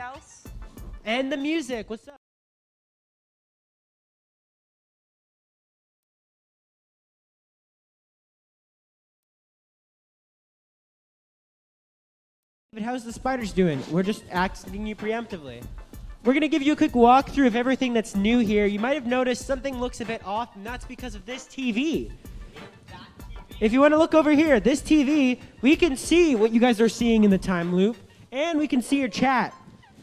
else. And the music. What's up? But how's the spiders doing? We're just asking you preemptively. We're going to give you a quick walkthrough of everything that's new here. You might have noticed something looks a bit off, and that's because of this TV. If you want to look over here, this TV, we can see what you guys are seeing in the time loop, and we can see your chat.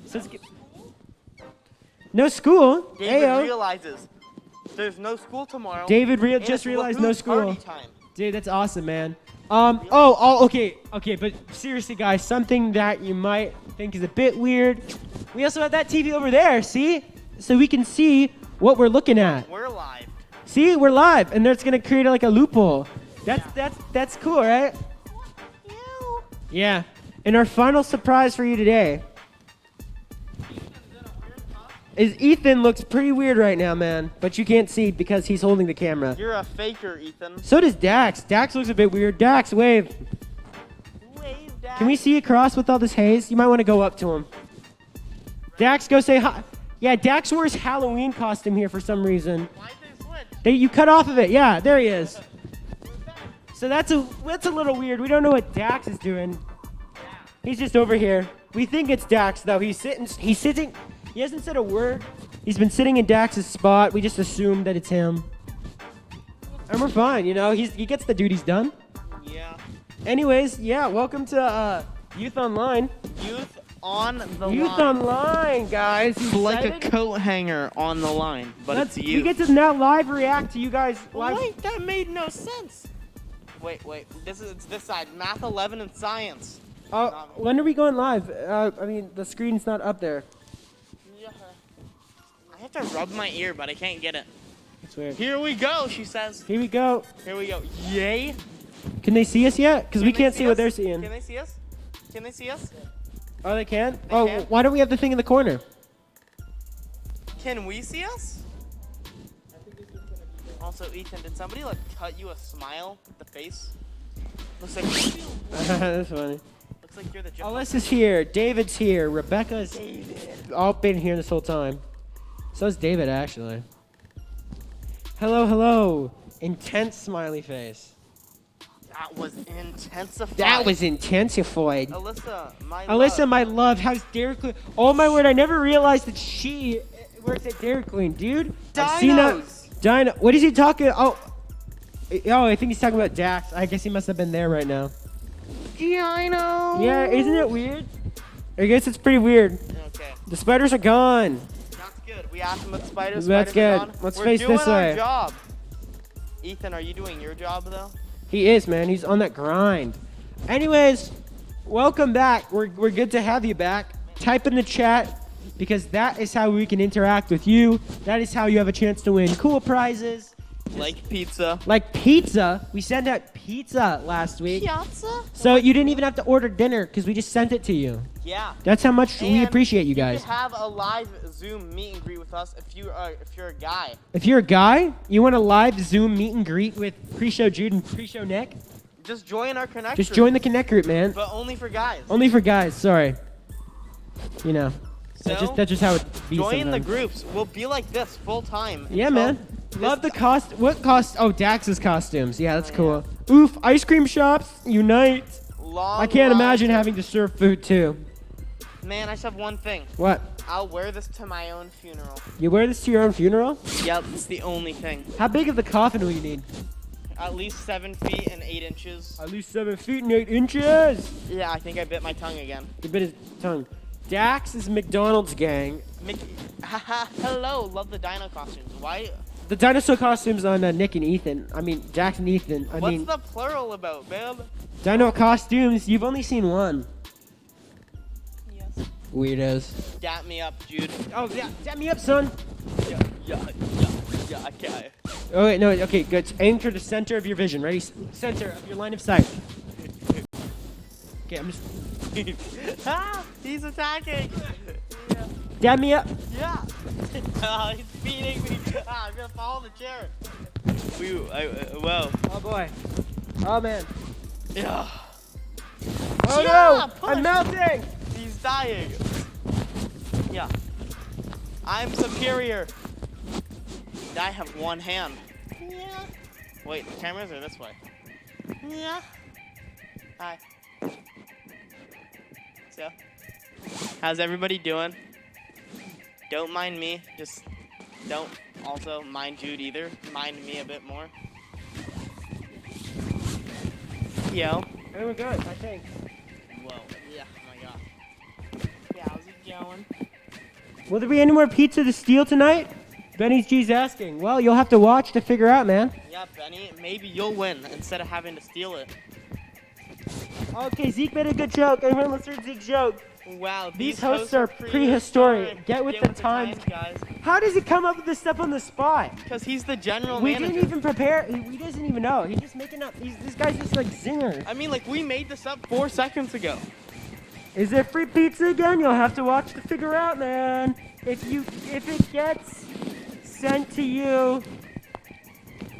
So let's get... No school? David realizes there's no school tomorrow. David just realized no school. Party time. Dude, that's awesome, man. Okay, but seriously, guys, something that you might think is a bit weird. We also have that TV over there, see? So we can see what we're looking at. We're live. See, we're live, and that's gonna create like a loophole. That's cool, right? Yeah. And our final surprise for you today is Ethan looks pretty weird right now, man. But you can't see because he's holding the camera. You're a faker, Ethan. So does Dax. Dax looks a bit weird. Dax, wave. Wave, Dax. Can we see across with all this haze? You might want to go up to him. Dax, go say hi. Yeah, Dax wears Halloween costume here for some reason. Why did they switch? You cut off of it. Yeah, there he is. So that's a little weird. We don't know what Dax is doing. He's just over here. We think it's Dax though. He's sitting. He hasn't said a word. He's been sitting in Dax's spot. We just assume that it's him. And we're fine, you know. He gets the duties done. Yeah. Anyways, yeah, welcome to Youth Online. Youth on the Youth line. Online, guys. You Like a excited? coat hanger on the line, but it's you. We get to now live react to you guys live. Wait, that made no sense. Wait. It's this side. Math 11 and science. When are we going live? I mean, the screen's not up there. Yeah. I have to rub my ear, but I can't get it. That's weird. Here we go, she says. Here we go. Here we go. Yay. Can they see us yet? Because we Can can't they see what us? they're seeing. Can they see us? Can they see us? Oh, they can? They can. Why don't we have the thing in the corner? Can we see us? Also, Ethan, did somebody like cut you a smile with the face? Looks like That's funny. looks like you're the jump. Alyssa's here. David's here. Rebecca's all been here this whole time. So is David, actually. Hello, hello. Intense smiley face. That was intensified. That was intensified. Alyssa, My love. How's Dairy Queen? Oh my word! I never realized that she works at Dairy Queen, dude. I've seen her. Dino. What is he talking? Oh, I think he's talking about Dax. I guess he must have been there right now. Dino. Yeah, isn't it weird? I guess it's pretty weird. Okay. The spiders are gone. That's good. We asked him about the spiders. That's Spiders good. are gone. Let's We're face doing this our way. job. Ethan, are you doing your job though? He is, man. He's on that grind. Anyways, welcome back. We're good to have you back. Type in the chat because that is how we can interact with you. That is how you have a chance to win cool prizes. Like pizza. Like pizza. We sent out pizza last week. Pizza? So you didn't even have to order dinner because we just sent it to you. Yeah. That's how much we And appreciate you guys. You can have a live Zoom meet and greet with us if you're a guy. If you're a guy, you want a live Zoom meet and greet with pre-show Jude and pre-show Nick? Just join our Connect Just group. join the Connect group, man. But only for guys. Only for guys, sorry. You know. So, that's just how it be join the sometimes. groups. We'll be like this full time. Yeah, until man. Love the this- cost. What cost? Oh, Dax's costumes. Yeah, that's cool. Oof, ice cream shops unite. Long I can't imagine lines. having to serve food too. Man, I just have one thing. What? I'll wear this to my own funeral. You wear this to your own funeral? Yep, it's the only thing. How big of the coffin will you need? At least 7 feet and 8 inches. At least 7 feet and 8 inches. Yeah, I think I bit my tongue again. He bit his tongue. Dax is McDonald's gang. Haha, hello, love the dino costumes. Why? The dinosaur costumes on Nick and Ethan. I mean, Dax and Ethan. What's the plural about, babe? Dino costumes. You've only seen one. Yes. Weirdos. Dap me up, Jude. Oh, yeah. Dap me up, son. Yeah, okay. Oh, wait, no. Okay, good. Aim to the center of your vision. Ready? Center of your line of sight. Okay, I'm just... Ah, he's attacking. Yeah. Dab me up. Yeah. Oh, he's beating me. Ah, I'm gonna fall in the chair. Whoa. Oh, boy. Oh, man. Yeah. Oh, Yeah, no. push. I'm melting. He's dying. Yeah. I'm superior. I have one hand. Yeah. Wait, the cameras are this way. Yeah. Hi. So, how's everybody doing? Don't mind me. Just don't also mind Jude either. Mind me a bit more. Yo. And we're good, I think. Whoa. Yeah. Oh my god. Yeah. How's it going? Will there be any more pizza to steal tonight? Benny's G's asking. Well, you'll have to watch to figure out, man. Yeah, Benny. Maybe you'll win instead of having to steal it. Okay, Zeke made a good joke. Everyone, let's hear Zeke's joke. Wow. These hosts are prehistoric. Get with the times, guys. How does he come up with this stuff on the spot? Because he's the general We manager. didn't even prepare. He doesn't even know. He's just making up. This guy's just like zinger. I mean, like, we made this up 4 seconds ago. Is there free pizza again? You'll have to watch to figure out, man. If it gets sent to you,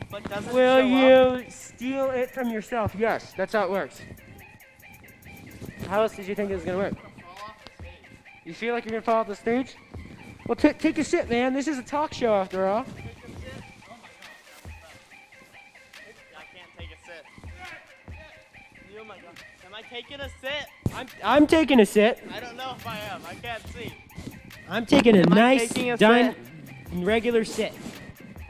But doesn't will show up? you steal it from yourself? Yes, that's how it works. How else did you think it was gonna work? You feel like you're gonna fall off the stage? Well, take a sit, man. This is a talk show after all. I can't take a sit. Oh my god. Am I taking a sit? I'm taking a sit. I don't know if I am. I can't see. I'm taking a Am I nice, taking a done, regular sit.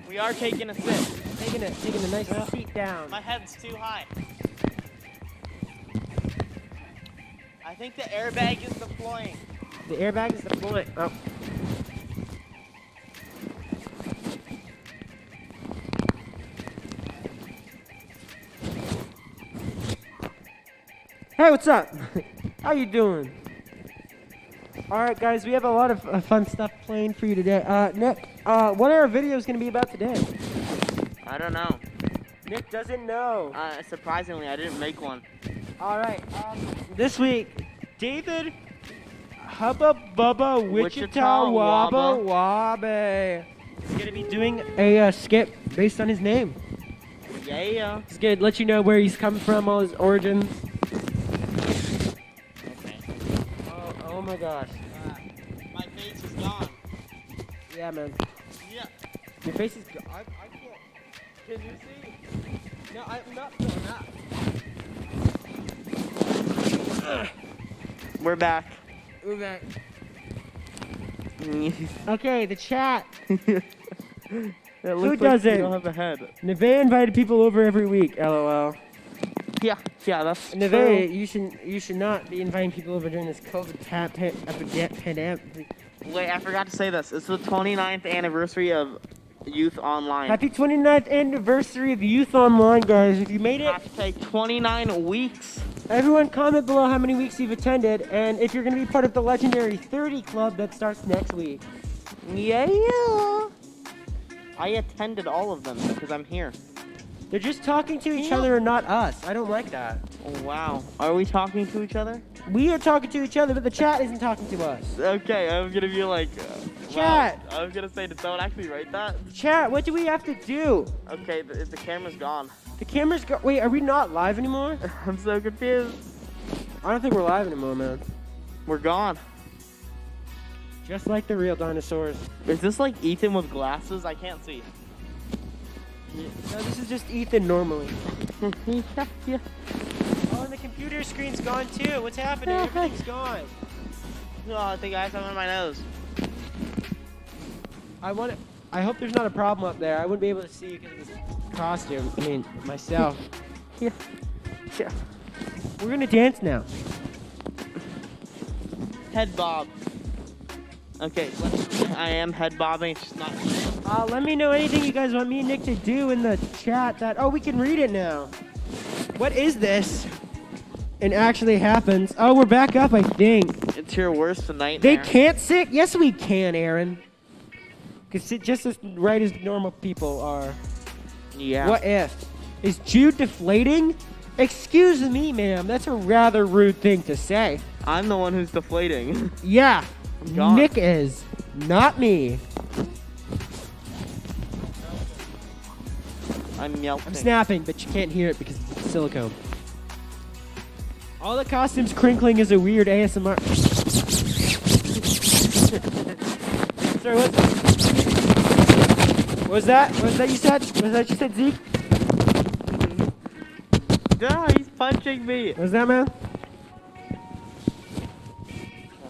We are taking a sit. Taking a nice seat down. My head's too high. I think the airbag is deploying. The airbag is deployed. Oh. Hey, what's up? How you doing? All right, guys, we have a lot of fun stuff playing for you today. Nick, what are our videos going to be about today? I don't know. Nick doesn't know. Surprisingly, I didn't make one. All right, this week, David Hubba Bubba Wichita Wabba Wabba is going to be doing a skit based on his name. Yeah. He's going to let you know where he's come from, all his origins. Okay. Oh my gosh. My face is gone. Yeah, man. Yeah. Your face is gone. I can't. Can you see? No, I'm not feeling that. We're back. We're back. Okay, the chat. Who doesn't? You don't have a head. Nevaeh invited people over every week. LOL. Yeah, that's Nevaeh, you should not be inviting people over during this COVID pandemic. Wait, I forgot to say this. It's the 29th anniversary of Youth Online. Happy 29th anniversary of Youth Online, guys. If you made it, Hashtag 29 weeks. everyone comment below how many weeks you've attended, and if you're going to be part of the legendary 30 club that starts next week. Yeah. I attended all of them because I'm here. They're just talking to each other and not us. I don't like that. Oh, wow. Are we talking to each other? We are talking to each other, but the chat isn't talking to us. Okay, I'm gonna be like... Chat! Wow. I was gonna say, did someone actually write that? Chat, what do we have to do? Okay, the camera's gone. The camera's go- Wait, are we not live anymore? I'm so confused. I don't think we're live anymore, man. We're gone. Just like the real dinosaurs. Is this like Ethan with glasses? I can't see. No, this is just Ethan normally. Yeah. Oh, and the computer screen's gone too. What's happening? Everything's gone. Oh, I think I have something on my nose. I hope there's not a problem up there. I wouldn't be able to see you because of this costume. I mean, myself. Yeah. We're gonna dance now. Head bob. Okay, I am head bobbing. It's just not. Let me know anything you guys want me and Nick to do in the chat. Oh, we can read it now. What is this? It actually happens. Oh, we're back up, I think. It's your worst nightmare. They can't sit? Yes, we can, Aaron. Can sit just as right as normal people are. Yeah. What if? Is Jude deflating? Excuse me, ma'am. That's a rather rude thing to say. I'm the one who's deflating. Yeah. I'm gone. Nick is. Not me. I'm yelping. I'm snapping, but you can't hear it because it's silicone. All the costumes crinkling is a weird ASMR. Sorry, what was that? What was that you said? Was that you said, Zeke? No, he's punching me. What was that, man?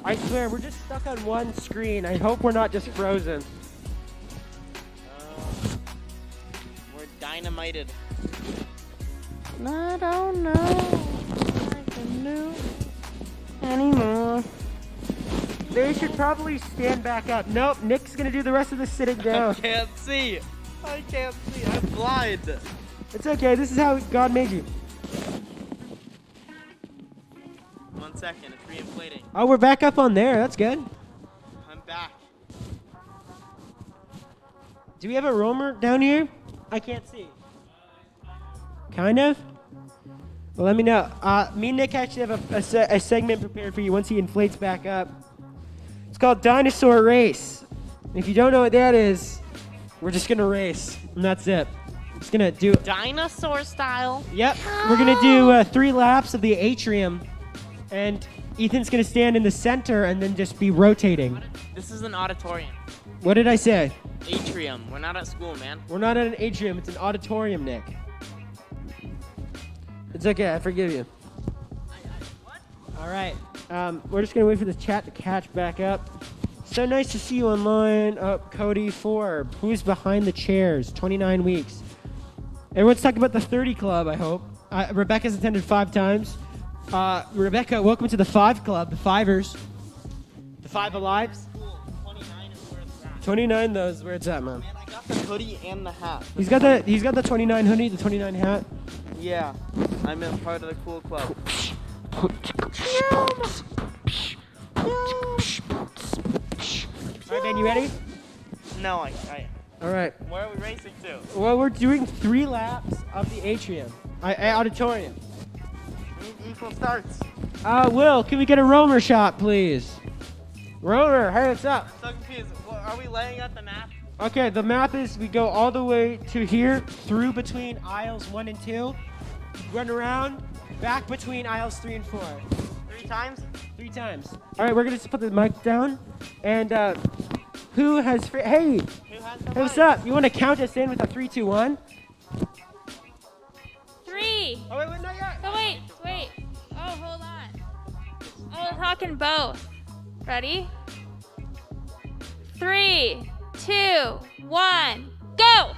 I swear, we're just stuck on one screen. I hope we're not just frozen. We're dynamited. I don't know what I can do anymore. They should probably stand back up. Nope, Nick's gonna do the rest of the sitting down. I can't see. I can't see. I'm blind. It's okay, this is how God made you. 1 second, it's re-inflating. Oh, we're back up on there. That's good. I'm back. Do we have a roamer down here? I can't see. Kind of? Well, let me know. Me and Nick actually have a segment prepared for you once he inflates back up. It's called Dinosaur Race. And if you don't know what that is, we're just going to race. And that's it. Just going to do... Dinosaur style. Yep. We're going to do 3 laps of the atrium. And Ethan's going to stand in the center and then just be rotating. This is an auditorium. What did I say? Atrium. We're not at school, man. We're not at an atrium. It's an auditorium, Nick. It's okay. I forgive you. All right. We're just going to wait for the chat to catch back up. So nice to see you online. Cody Forbes. Who's behind the chairs? 29 weeks. Everyone's talking about the 30 Club, I hope. Rebecca's attended 5 times. Rebecca, welcome to the 5 Club, the Fivers. The 5 Alives. Cool. 29 is where it's at. 29, though, is where it's at, man. Man, I got the hoodie and the hat. He's got the 29 hoodie, the 29 hat. Yeah, I'm a part of the cool club. All right, man, you ready? No, I. All right. Where are we racing to? Well, we're doing 3 laps of the atrium, auditorium. Equal starts. Will, can we get a roamer shot, please? Roamer, hey, what's up? I'm so confused. Are we laying out the map? Okay, the map is we go all the way to here, through between aisles 1 and 2, run around, back between aisles 3 and 4. 3 times? 3 times. All right, we're gonna just put the mic down, and who has? Hey, Who has the hey, what's mic? up? You want to count us in with a 3, 2, 1? 3. Oh wait, not yet. Oh, wait. Oh, hold on. Oh, we're talking both. Ready? 3, 2, 1, go!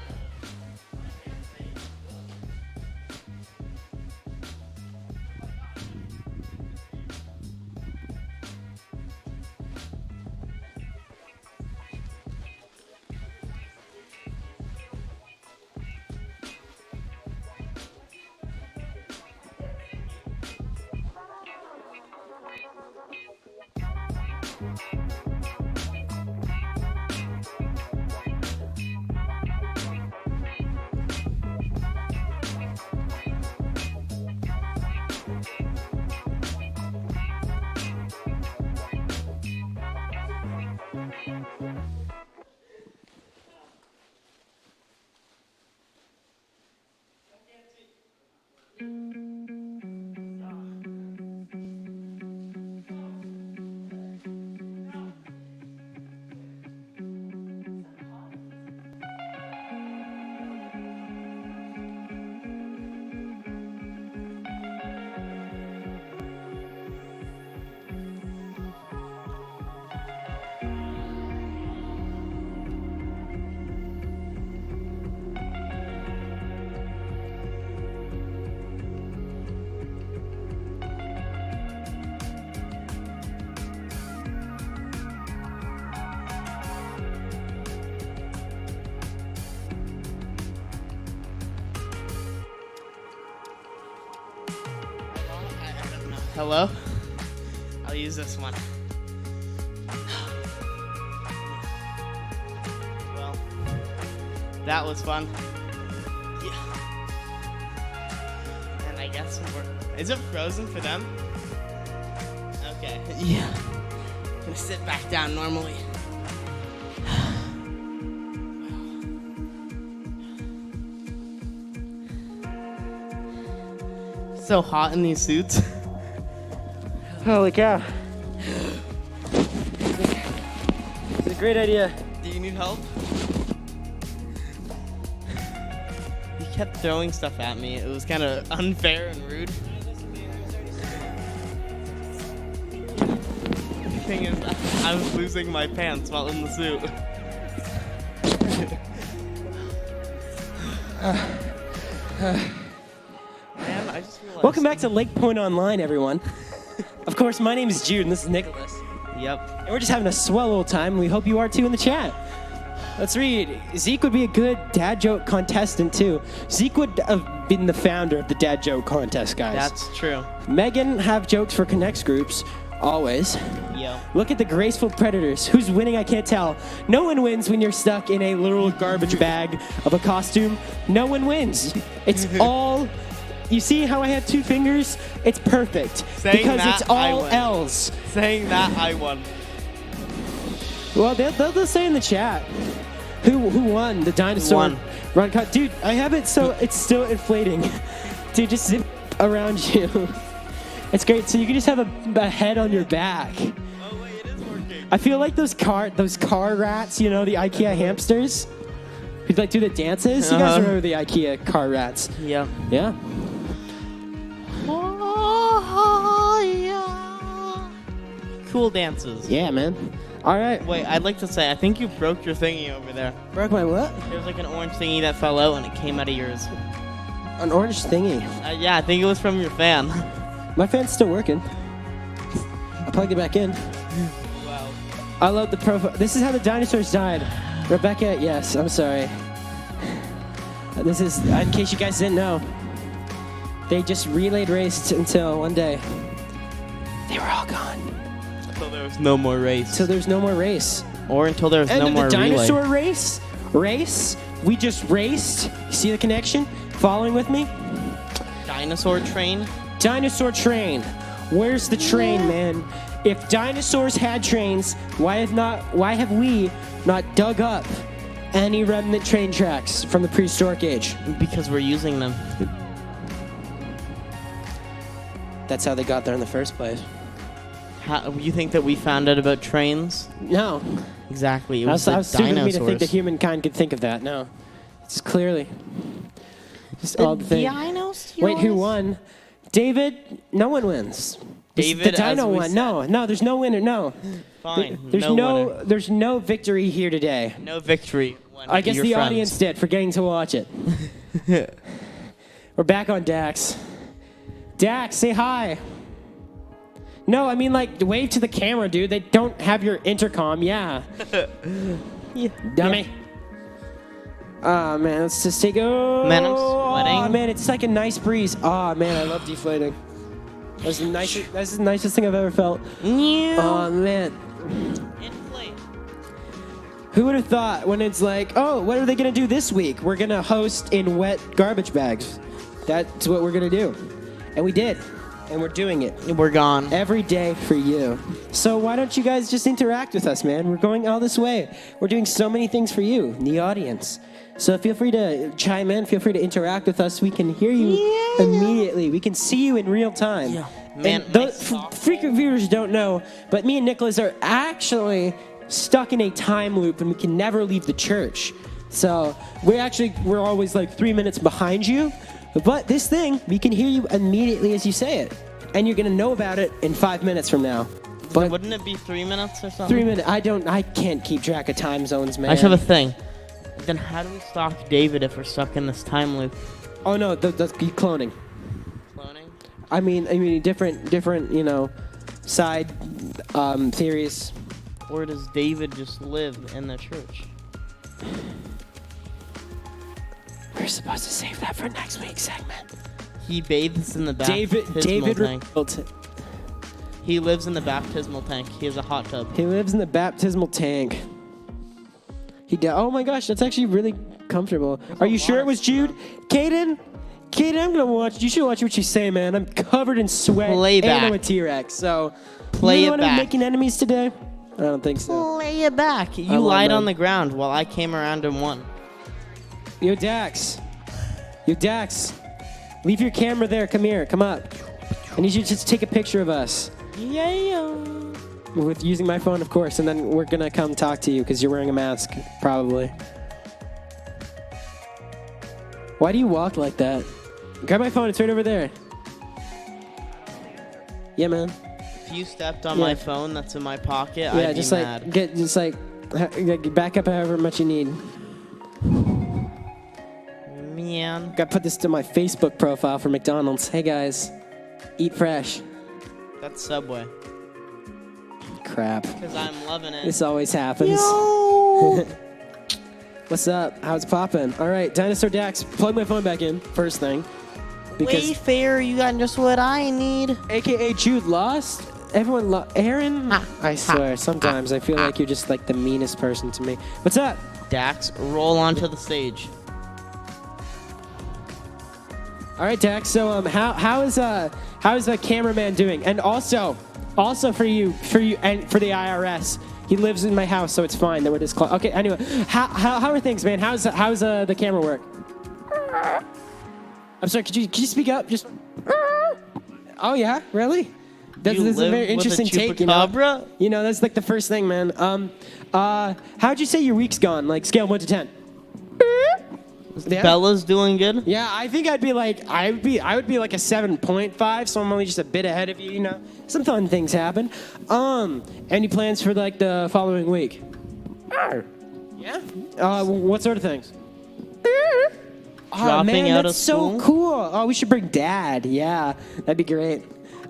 Hello? I'll use this one. Well, that was fun. Yeah. And I guess is it frozen for them? Okay. Yeah. I'm gonna sit back down normally. So hot in these suits. Holy cow. It's a great idea. Do you need help? He kept throwing stuff at me. It was kind of unfair and rude. The thing is, I was losing my pants while in the suit. Man, I just realized. Welcome back to Lake Point Online, everyone. Of course, my name is Jude, and this is Nicholas. Yep. And we're just having a swell old time, and we hope you are too in the chat. Let's read. Zeke would be a good dad joke contestant, too. Zeke would have been the founder of the dad joke contest, guys. That's true. Megan have jokes for Connects groups, always. Yep. Look at the graceful predators. Who's winning? I can't tell. No one wins when you're stuck in a literal garbage bag of a costume. No one wins. It's all... You see how I have two fingers? It's perfect. Saying because that, it's all I win. L's. Saying that, I won. Well, they'll say in the chat who won the dinosaur Won. run cut. Dude, I have it so it's still inflating. Dude, just zip around you. It's great. So you can just have a head on your back. Oh wait, it is working. I feel like those car rats, you know, the IKEA hamsters, who like do the dances. You guys remember the IKEA car rats? Yeah. Yeah. Oh, yeah. Cool dances. Yeah, man. All right. Wait, I'd like to say, I think you broke your thingy over there. Broke my what? There was like an orange thingy that fell out and it came out of yours. An orange thingy. Yeah, I think it was from your fan. My fan's still working. I plugged it back in. Wow. I love the profile. This is how the dinosaurs died. Rebecca, yes, I'm sorry. This is, in case you guys didn't know, they just relayed raced until one day they were all gone. Until there was no more race. So there's no more race. Or until there was End no of more the dinosaur relay. race, we just raced. You see the connection? Following with me? Dinosaur train? Dinosaur train. Where's the train, man? If dinosaurs had trains, why have we not dug up any remnant train tracks from the prehistoric age? Because we're using them. That's how they got there in the first place. How, you think that we found out about trains? No. Exactly. It I was was the stupid of me dinosaurs. to think that humankind could think of that. No. It's clearly just all the thing. dinosaurs? Wait, who won? David, no one wins. David, the dino as we won. said. No, there's no winner. No. Fine. There's winner. there's no victory here today. No victory. I guess your the friends. audience did for getting to watch it. We're back on Dax. Dax, say hi. No, I mean like wave to the camera, dude. They don't have your intercom. Yeah. Yeah. Dummy. Oh man, let's just take Man, I'm sweating. Oh man, it's like a nice breeze. Oh man, I love deflating. That's the nicest thing I've ever felt. Oh man. Inflate. Who would have thought when it's like, oh, what are they going to do this week? We're going to host in wet garbage bags. That's what we're going to do. And we did. And we're doing it. We're gone. Every day for you. So why don't you guys just interact with us, man? We're going all this way. We're doing so many things for you, the audience. So feel free to chime in. Feel free to interact with us. We can hear you immediately. We can see you in real time. Yeah. Man, and the frequent viewers don't know, but me and Nicholas are actually stuck in a time loop and we can never leave the church. So we're always like 3 minutes behind you. But this thing, we can hear you immediately as you say it. And you're going to know about it in 5 minutes from now. But wouldn't it be 3 minutes or something? 3 minutes. I can't keep track of time zones, man. I just have a thing. Then how do we stalk David if we're stuck in this time loop? Oh no, that's cloning. Cloning? I mean different, you know, side theories. Or does David just live in the church? We're supposed to save that for next week's segment. He bathes in the baptismal tank. David He lives in the baptismal tank. He has a hot tub. He lives in the baptismal tank. Oh my gosh, that's actually really comfortable. Are you sure it was Jude? Caden, I'm gonna watch. You should watch what you say, man. I'm covered in sweat. Play And back. I'm a T-Rex. So Play you it want to be back. making enemies today? I don't think so. Play it back. You love lied that. on the ground while I came around and won. Yo, Dax. Leave your camera there. Come here. Come up. I need you to just take a picture of us. Yeah. with using my phone, of course, and then we're gonna come talk to you because you're wearing a mask, probably. Why do you walk like that? Grab my phone. It's right over there. Yeah, man. If you stepped on my phone that's in my pocket, I'd be just mad. back up however much you need. Man. Got to put this to my Facebook profile for McDonald's. Hey guys, eat fresh. That's Subway. Crap. Because I'm loving it. This always happens. Yo! What's up? How's poppin'? All right, Dinosaur Dax, plug my phone back in. First thing. Wayfair, you got just what I need. AKA Jude lost. Everyone lost. Aaron? I swear, sometimes I feel like you're just like the meanest person to me. What's up? Dax, roll onto the stage. All right, Dax. So how is a cameraman doing? And also for you and for the IRS. He lives in my house, so it's fine that we're this close. Okay. Anyway, how are things, man? How's the camera work? I'm sorry. Could you speak up? Just. Oh yeah, really? This is a very interesting take. You know, that's like the first thing, man. How'd you say your week's gone? Like scale 1 to 10. Yeah. Bella's doing good. Yeah, I think I would be like a 7.5, so I'm only just a bit ahead of you. You know, some fun things happen. Any plans for like the following week? Yeah. What sort of things? Dropping man, out that's of school? so cool. Oh, we should bring Dad. Yeah, that'd be great.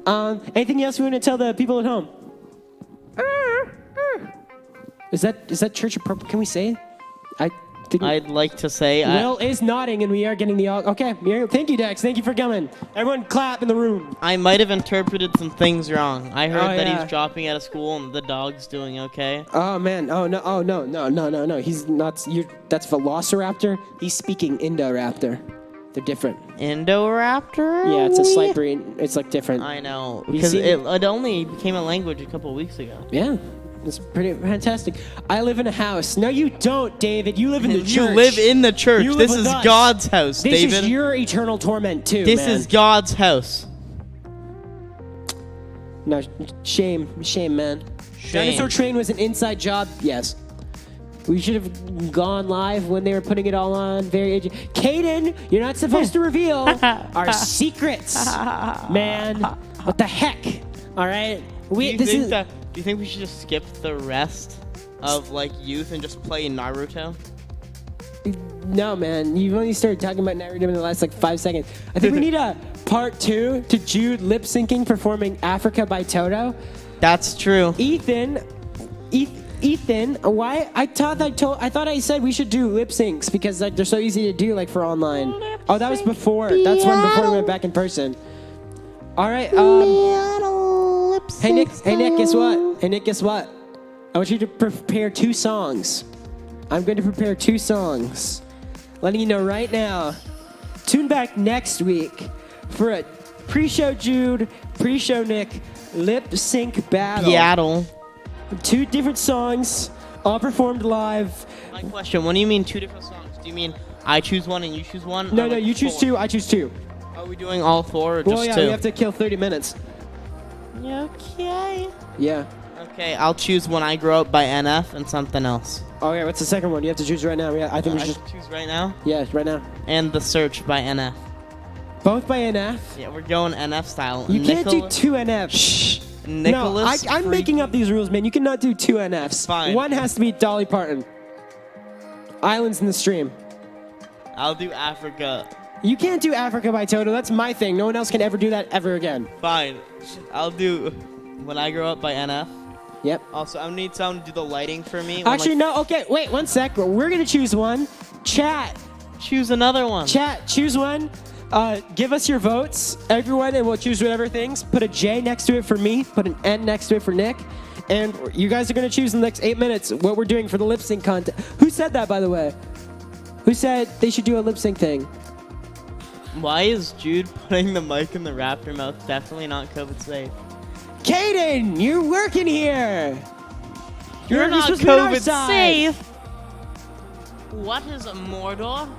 Anything else we want to tell the people at home? Is that church appropriate? Can we say it? I'd like to say Will is nodding, and we are getting the... Okay, thank you, Dex. Thank you for coming. Everyone clap in the room. I might have interpreted some things wrong. I heard that yeah. he's dropping out of school and the dog's doing okay. Oh, man. Oh, no. He's not... That's Velociraptor. He's speaking Indoraptor. They're different. Indoraptor? Yeah, it's a slight breed. It's, like, different. I know. Because it only became a language a couple weeks ago. Yeah. It's pretty fantastic. I live in a house. No, you don't, David. You live in the church. You live in the church. You This live is with us. God's house, David. This is your eternal torment, too, This man. is God's house. No, shame, man. Shame. Dinosaur Train was an inside job. Yes. We should have gone live when they were putting it all on. Caden, you're not supposed to reveal our secrets, man. What the heck? All right. Do you think we should just skip the rest of like youth and just play Naruto? No, man. You've only started talking about Naruto in the last like 5 seconds. I think we need a part 2 to Jude lip syncing performing Africa by Toto. That's true. Ethan, why? I thought I said we should do lip syncs because like they're so easy to do like for online. Oh, that was before. That's when before we went back in person. All right. Hey Nick, guess what? I want you to prepare 2 songs. I'm going to prepare 2 songs. Letting you know right now. Tune back next week for a pre-show Jude, pre-show Nick, lip sync battle. Seattle. 2 different songs, all performed live. My question, what do you mean 2 different songs? Do you mean I choose one and you choose one? No, like you choose 2, I choose 2. Are we doing all 4 or just 2? Well, yeah, we have to kill 30 minutes. Okay. Yeah. Okay, I'll choose When I Grow Up by NF and something else. Okay, what's the second one? You have to choose right now. I think we I should should choose right now? Yeah, right now. And The Search by NF. Both by NF? Yeah, we're going NF style. You can't do 2 NFs. Shh. Nicholas. No, I'm making up these rules, man. You cannot do 2 NFs. Fine. One has to be Dolly Parton. Islands in the Stream. I'll do Africa. You can't do Africa by Toto. That's my thing. No one else can ever do that ever again. Fine. I'll do When I Grow Up by NF. Yep. Also, I need someone to do the lighting for me. Actually, no. Okay, wait 1 sec. We're going to choose one. Chat. Choose another one. Chat, choose one. Give us your votes, everyone, and we'll choose whatever things. Put a J next to it for me. Put an N next to it for Nick. And you guys are going to choose in the next 8 minutes what we're doing for the lip sync contest. Who said that, by the way? Who said they should do a lip sync thing? Why is Jude putting the mic in the raptor mouth definitely not COVID safe? Caden, you're working here. You're not supposed to be on our COVID side. safe. What is a Mordor?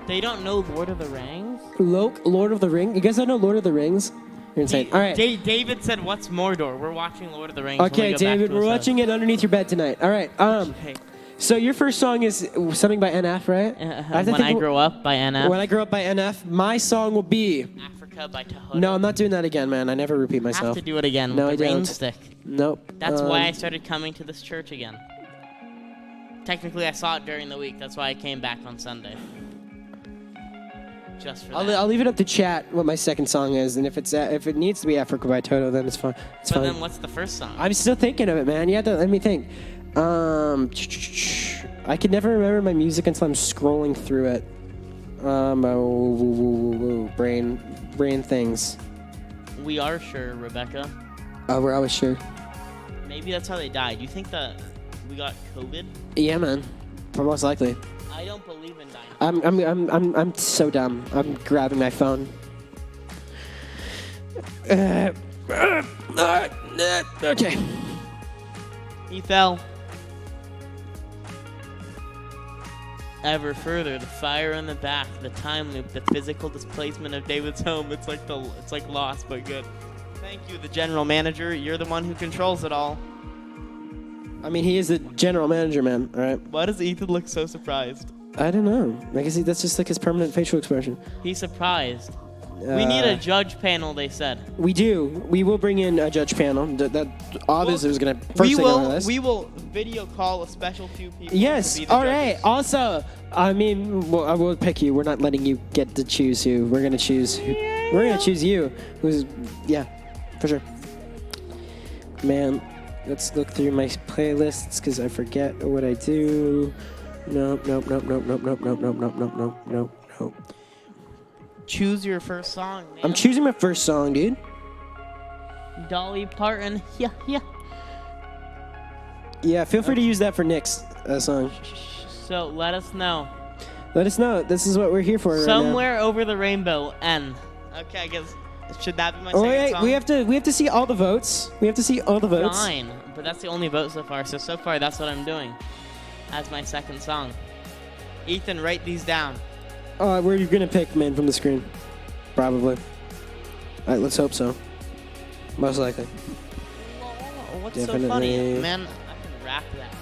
They don't know Lord of the Rings? Lord of the Rings? You guys don't know Lord of the Rings? You're insane. All right. David said, "What's Mordor?" We're watching Lord of the Rings. Okay, David, we're watching it underneath your bed tonight. All right. Okay. So your first song is something by NF, right? When I Grow Up by NF. When I Grow Up by NF. My song will be Africa by Tahoe. No, I'm not doing that again, man. I never repeat I myself. have to do it again No, with the I rain don't. stick. Nope. That's why I started coming to this church again. Technically, I saw it during the week. That's why I came back on Sunday. Just for that. I'll leave it up to chat what my second song is, and if it needs to be Africa by Toto, then it's fine. It's But fine. then what's the first song? I'm still thinking of it, man. You have to let me think. I could never remember my music until I'm scrolling through it. Brain things. We are sure, Rebecca. Oh, we're always sure. Maybe that's how they died. You think that we got COVID? Yeah, man. Most likely. I don't believe in dying. I'm so dumb. I'm grabbing my phone. Okay. Ethel. Ever further, the fire in the back, the time loop, the physical displacement of David's home. It's like Lost, but good. Thank you, the general manager. You're the one who controls it all. I mean, he is the general manager, man. All right. Why does Ethan look so surprised? I don't know. I guess that's just like his permanent facial expression. He's surprised. We need a judge panel, they said. We do. We will bring in a judge panel. That obviously was gonna first thing on the list. We will video call a special few people. Yes. To be the All right. judges. Also, I mean, I will pick you. We're not letting you get to choose who. We're gonna choose. We're gonna choose you. Who's? Yeah, for sure. Man, let's look through my playlists because I forget what I do. Nope. Choose your first song, man. I'm choosing my first song, dude. Dolly Parton. Yeah. Yeah, feel free to use that for Nick's song. So let us know. Let us know. This is what we're here for right now. Somewhere over the rainbow. N. Okay, I guess should that be my Oh second wait, song? we have to see all the votes. We have to see all the votes. Fine, but that's the only vote so far. So far, that's what I'm doing. As my second song. Ethan, write these down. Where are you gonna pick, man, from the screen? Probably. All right, let's hope so. Most likely. What's Definitely. so funny, man? I can rap that.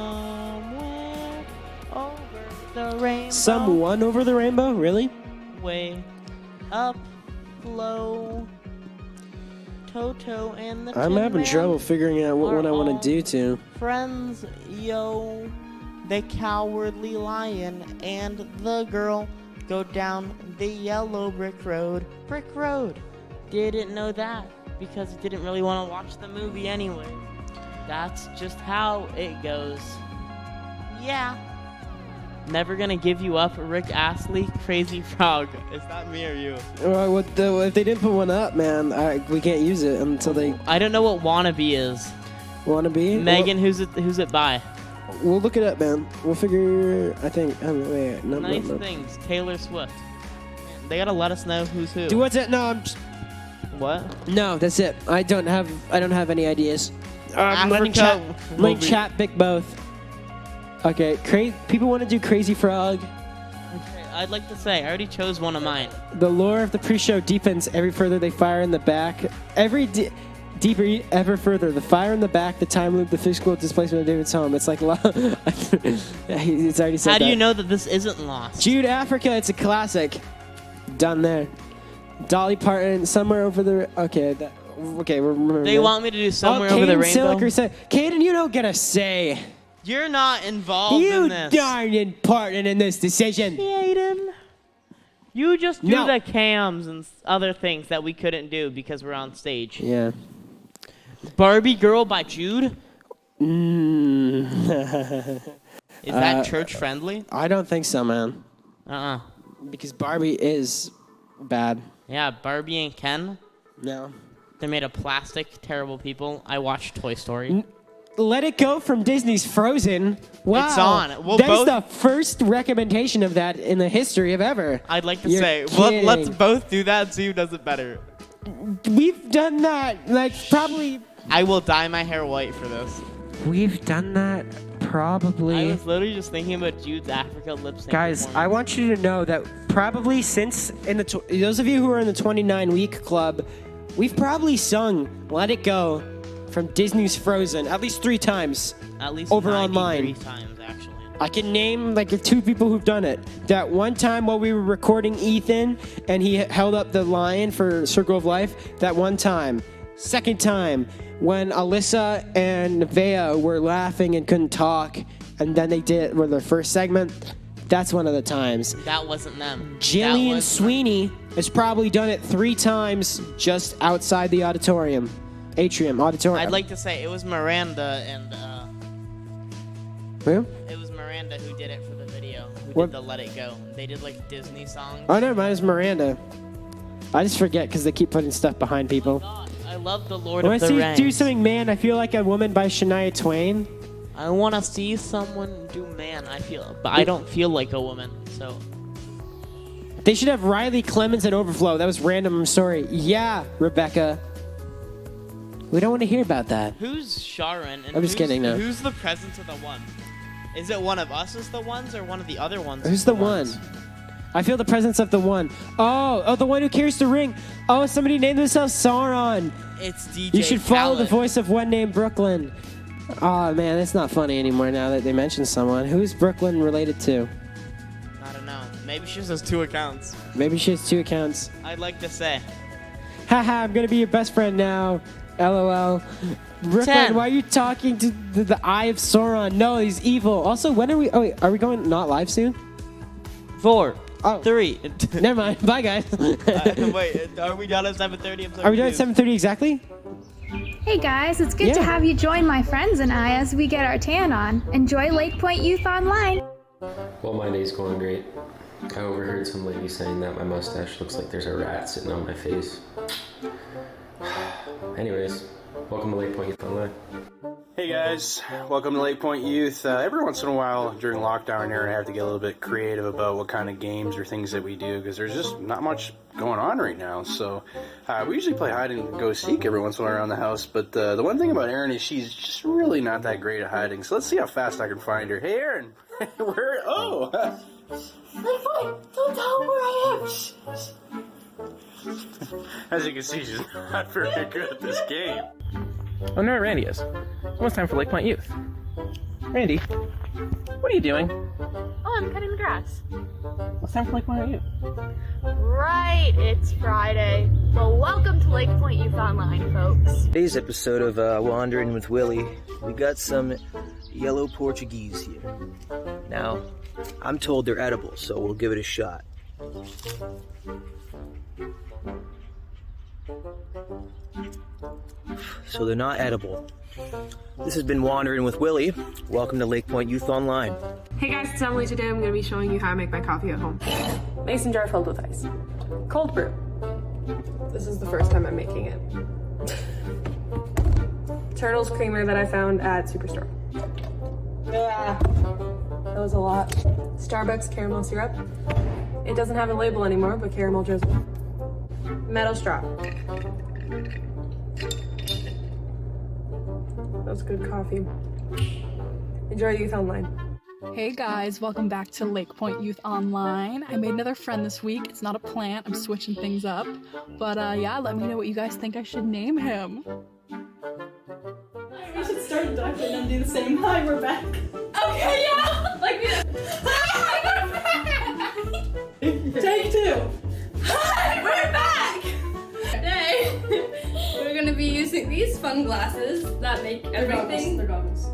Somewhere over the rainbow. Someone over the rainbow, really? Way up low. Toto and the I'm Tin having Man trouble figuring out what are one I want all to do to. Friends, yo. The cowardly lion and the girl go down the yellow brick road. Brick road. Didn't know that because I didn't really want to watch the movie anyway. That's just how it goes. Yeah. Never gonna give you up, Rick Astley, Crazy Frog. Is that me or you? Well, if they didn't put one up, man, we can't use it until they I don't know what Wannabe is. want to be. Megan, who's it by? We'll look it up, man. We'll figure. I think. Wait, no. Nice things. Taylor Swift. They gotta let us know who's who. Do what's it? No, I'm just. What? No, that's it. I don't have any ideas. I'm letting Africa chat pick both. Okay, people want to do Crazy Frog. Okay, I'd like to say I already chose one of mine. The lore of the pre-show deepens every further they fire in the back. Deeper ever further. The fire in the back, the time loop, the physical displacement of David's home. It's like it's already said. How do you know that this isn't Lost? Jude Africa, it's a classic. Done there. Dolly Parton, somewhere over the. Okay, we're remembering. They want me to do somewhere over the Caden rainbow. Siliker said, Caden, you don't get a say. You're not involved You in this. darn important in this decision. Aiden. You just do No. the cams and other things that we couldn't do because we're on stage. Yeah. Barbie Girl by Jude? Mm. Is that church friendly? I don't think so, man. Uh-uh. Because Barbie is bad. Yeah, Barbie and Ken. No. They're made of plastic, terrible people. I watched Toy Story. Let It Go from Disney's Frozen. Wow. It's on. We'll That is both- the first recommendation of that in the history of ever. I'd like to You're say, kidding. let's both do that and see who does it better. We've done that, like, probably... I will dye my hair white for this. We've done that probably... I was literally just thinking about Jude's Africa lip sync. Guys, I performance. want you to know that probably since those of you who are in the 29-week club, we've probably sung "Let It Go" from Disney's Frozen at least 3 times. At least over 93 online. times, actually. I can name like 2 people who've done it. That one time while we were recording Ethan and he held up the lion for Circle of Life. That one time. Second time when Alyssa and Nevaeh were laughing and couldn't talk, and then they did it with their first segment. That's one of the times. That wasn't them. That Jillian was Sweeney has probably done it 3 times just outside the auditorium. Auditorium. I'd like to say it was Miranda and Who? it was Miranda who did it for the video. Who What? did the Let It Go? They did like Disney songs. Oh, no, mine is Miranda. I just forget because they keep putting stuff behind people. God, I love the Lord When I of the see Rings. Do Something Man, I feel like a Woman by Shania Twain. I want to see someone do man. But I don't feel like a woman. So They should have Riley Clemens at Overflow. That was random. I'm sorry. Yeah, Rebecca. We don't want to hear about that. who's Sharon? And I'm just kidding, no. Who's the presence of the one? Is it one of us as the ones or one of the other ones? Who's as the one? ones? I feel the presence of the one. Oh, the one who carries the ring. Oh, somebody named themselves Sauron. It's DJ. You should follow the Khaled. voice of one named Brooklyn. Oh, man, that's not funny anymore now that they mention someone. Who's Brooklyn related to? I don't know. Maybe she just has 2 accounts. Maybe she has 2 accounts. I'd like to say. Haha, I'm gonna be your best friend now. LOL. Brooklyn, 10. why are you talking to the Eye of Sauron? No, he's evil. Also, when are we... Oh, wait, are we going not live soon? 4, Oh. 3. Never mind. Bye, guys. Wait, are we done at 7:30? Are we done at 7:30 exactly? Hey guys, it's good to Yeah. have you join my friends and I as we get our tan on. Enjoy Lake Point Youth Online. Well, my day's going great. I overheard some lady saying that my mustache looks like there's a rat sitting on my face. Anyways, welcome to Lake Point Youth Online. Hey guys, welcome to Lake Point Youth. Every once in a while during lockdown here, I have to get a little bit creative about what kind of games or things that we do because there's just not much going on right now. So we usually play hide and go seek every once in a while around the house. But the one thing about Erin is she's just really not that great at hiding. So let's see how fast I can find her. Hey Erin, where? Oh, Don't tell him where I am. as you can see, she's not very good at this game. Oh, no, Randy is. Almost time for Lake Point Youth. Randy, what are you doing? Oh, I'm cutting the grass. It's time for Lake Point Youth. Right, it's Friday. Well, welcome to Lake Point Youth Online, folks. Today's episode of Wandering with Willie, we got some yellow Portuguese here. Now, I'm told they're edible, so we'll give it a shot. So they're not edible. This has been Wandering with Willie. Welcome to Lake Point Youth Online. Hey guys, it's Emily. Today I'm going to be showing you how I make my coffee at home. Mason jar filled with ice. Cold brew. This is the first time I'm making it. Turtles creamer that I found at Superstore. Yeah, that was a lot. Starbucks caramel syrup. It doesn't have a label anymore, but caramel drizzle. Metal straw. That's good coffee. Enjoy Youth Online. Hey guys, welcome back to Lake Point Youth Online. I made another friend this week. It's not a plant, I'm switching things up. But yeah, let me know what you guys think I should name him. We should start ducking and do the same. Hi, we're back. Okay, yeah! Like, hi, we're back! Take 2. Hi, we're back! Today, we're gonna be using these fun glasses that make everything. They're goggles.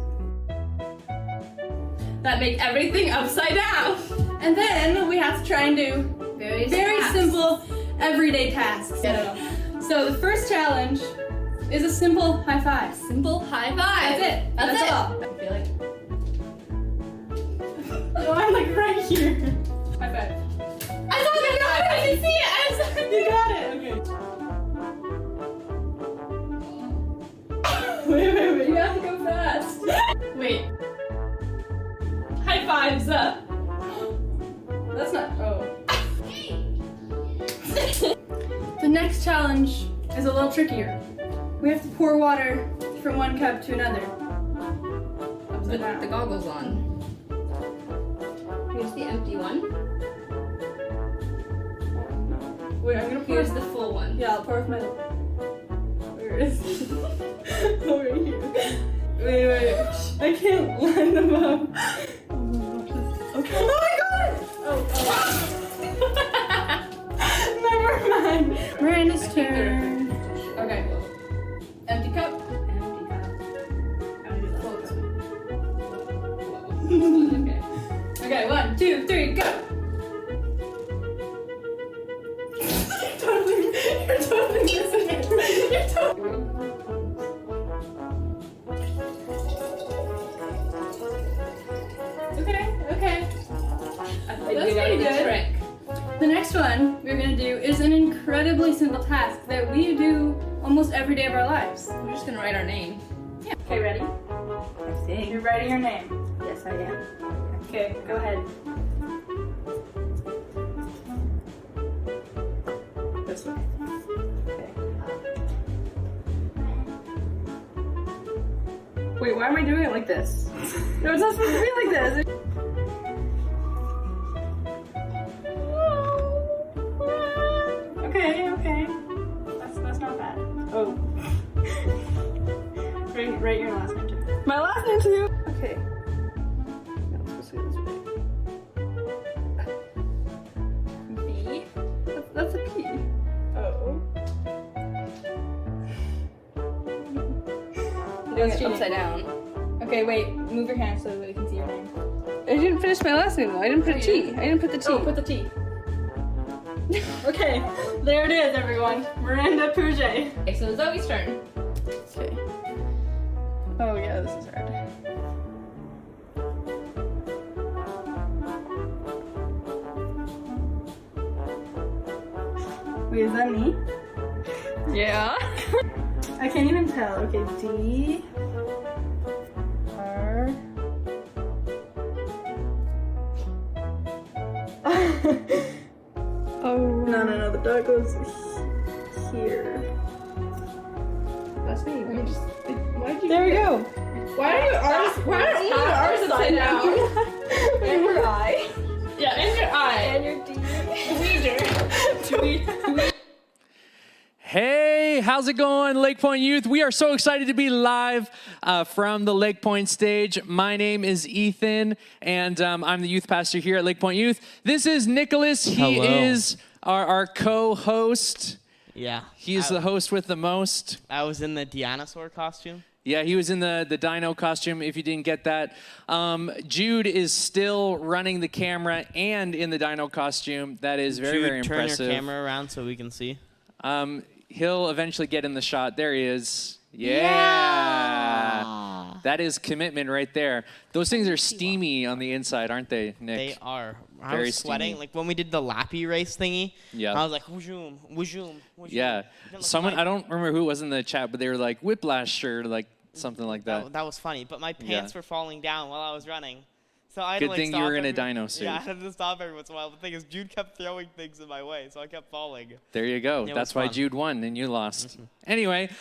That make everything upside down. And then we have to try and do very simple everyday tasks. So the first challenge is a simple high five. Simple high five. That's it. That's it. all. I feel like. No, I'm like right here. High five. I thought you got it. I can see it. I'm sorry. You got it. Okay. Wait. You have to go fast. Wait. High fives up. That's not. Oh. The next challenge is a little trickier. We have to pour water from one cup to another. put the goggles on. Here's the empty one. Wait, I'm gonna pour. Here's the full one. Yeah, I'll pour with my. Where is it? Over here. Wait. I can't line them up. Oh my gosh. Okay. Oh my god! Never mind. Miranda's turn. Okay. Empty cup. Empty cup. Okay. Okay, 1, 2, 3, go! You're totally missing it. You're totally. Okay. That's pretty good. Trick. The next one we're gonna do is an incredibly simple task that we do almost every day of our lives. We're just gonna write our name. Yeah. Okay, ready? I think. You're writing your name. Yes, I am. Okay, go ahead. This way. Okay. Wait, why am I doing it like this? No, it's not supposed to be like this. Okay. That's not bad. Oh. Write your last name too. My last name too? Okay. Now let's go this way. B? That's a P. Oh. It's upside down. Okay, wait. Move your hand so that we can see your name. I didn't finish my last name though. I didn't put a T. I didn't put the T. Oh, put the T. Okay, there it is, everyone. Miranda Pouget. Okay, so it's Zoe's turn. Okay. Oh yeah, this is hard. Wait, is that me? Yeah. I can't even tell. Okay, D R. Oh no! The dot goes here. That's me. Let me just. Why'd you? There we go. Why are your arms? Why are all your arms upside down? And your eye. Yeah, and your eye. And your D. Hey, how's it going, Lake Point Youth? We are so excited to be live from the Lake Point stage. My name is Ethan, and I'm the youth pastor here at Lake Point Youth. This is Nicholas. He is our co-host. Yeah. He's the host with the most. I was in the dinosaur costume. Yeah, he was in the dino costume, if you didn't get that. Jude is still running the camera and in the dino costume. That is very, Jude, very impressive. turn your camera around so we can see. He'll eventually get in the shot. There he is. Yeah. That is commitment right there. Those things are steamy on the inside, aren't they, Nick? They are. I Very was sweating. steamy. Like when we did the lappy race thingy. Yeah. I was like, woozoom, woozoom, woozoom. Yeah. Someone, I don't remember who it was in the chat, but they were like, whiplash or like something like that. That was funny. But my pants were falling down while I was running. So I had Good to, like, thing you stop were in a every- dino suit. Yeah, I had to stop every once in a while. The thing is, Jude kept throwing things in my way, so I kept falling. There you go. It That's was why fun. Jude won and you lost. Anyway,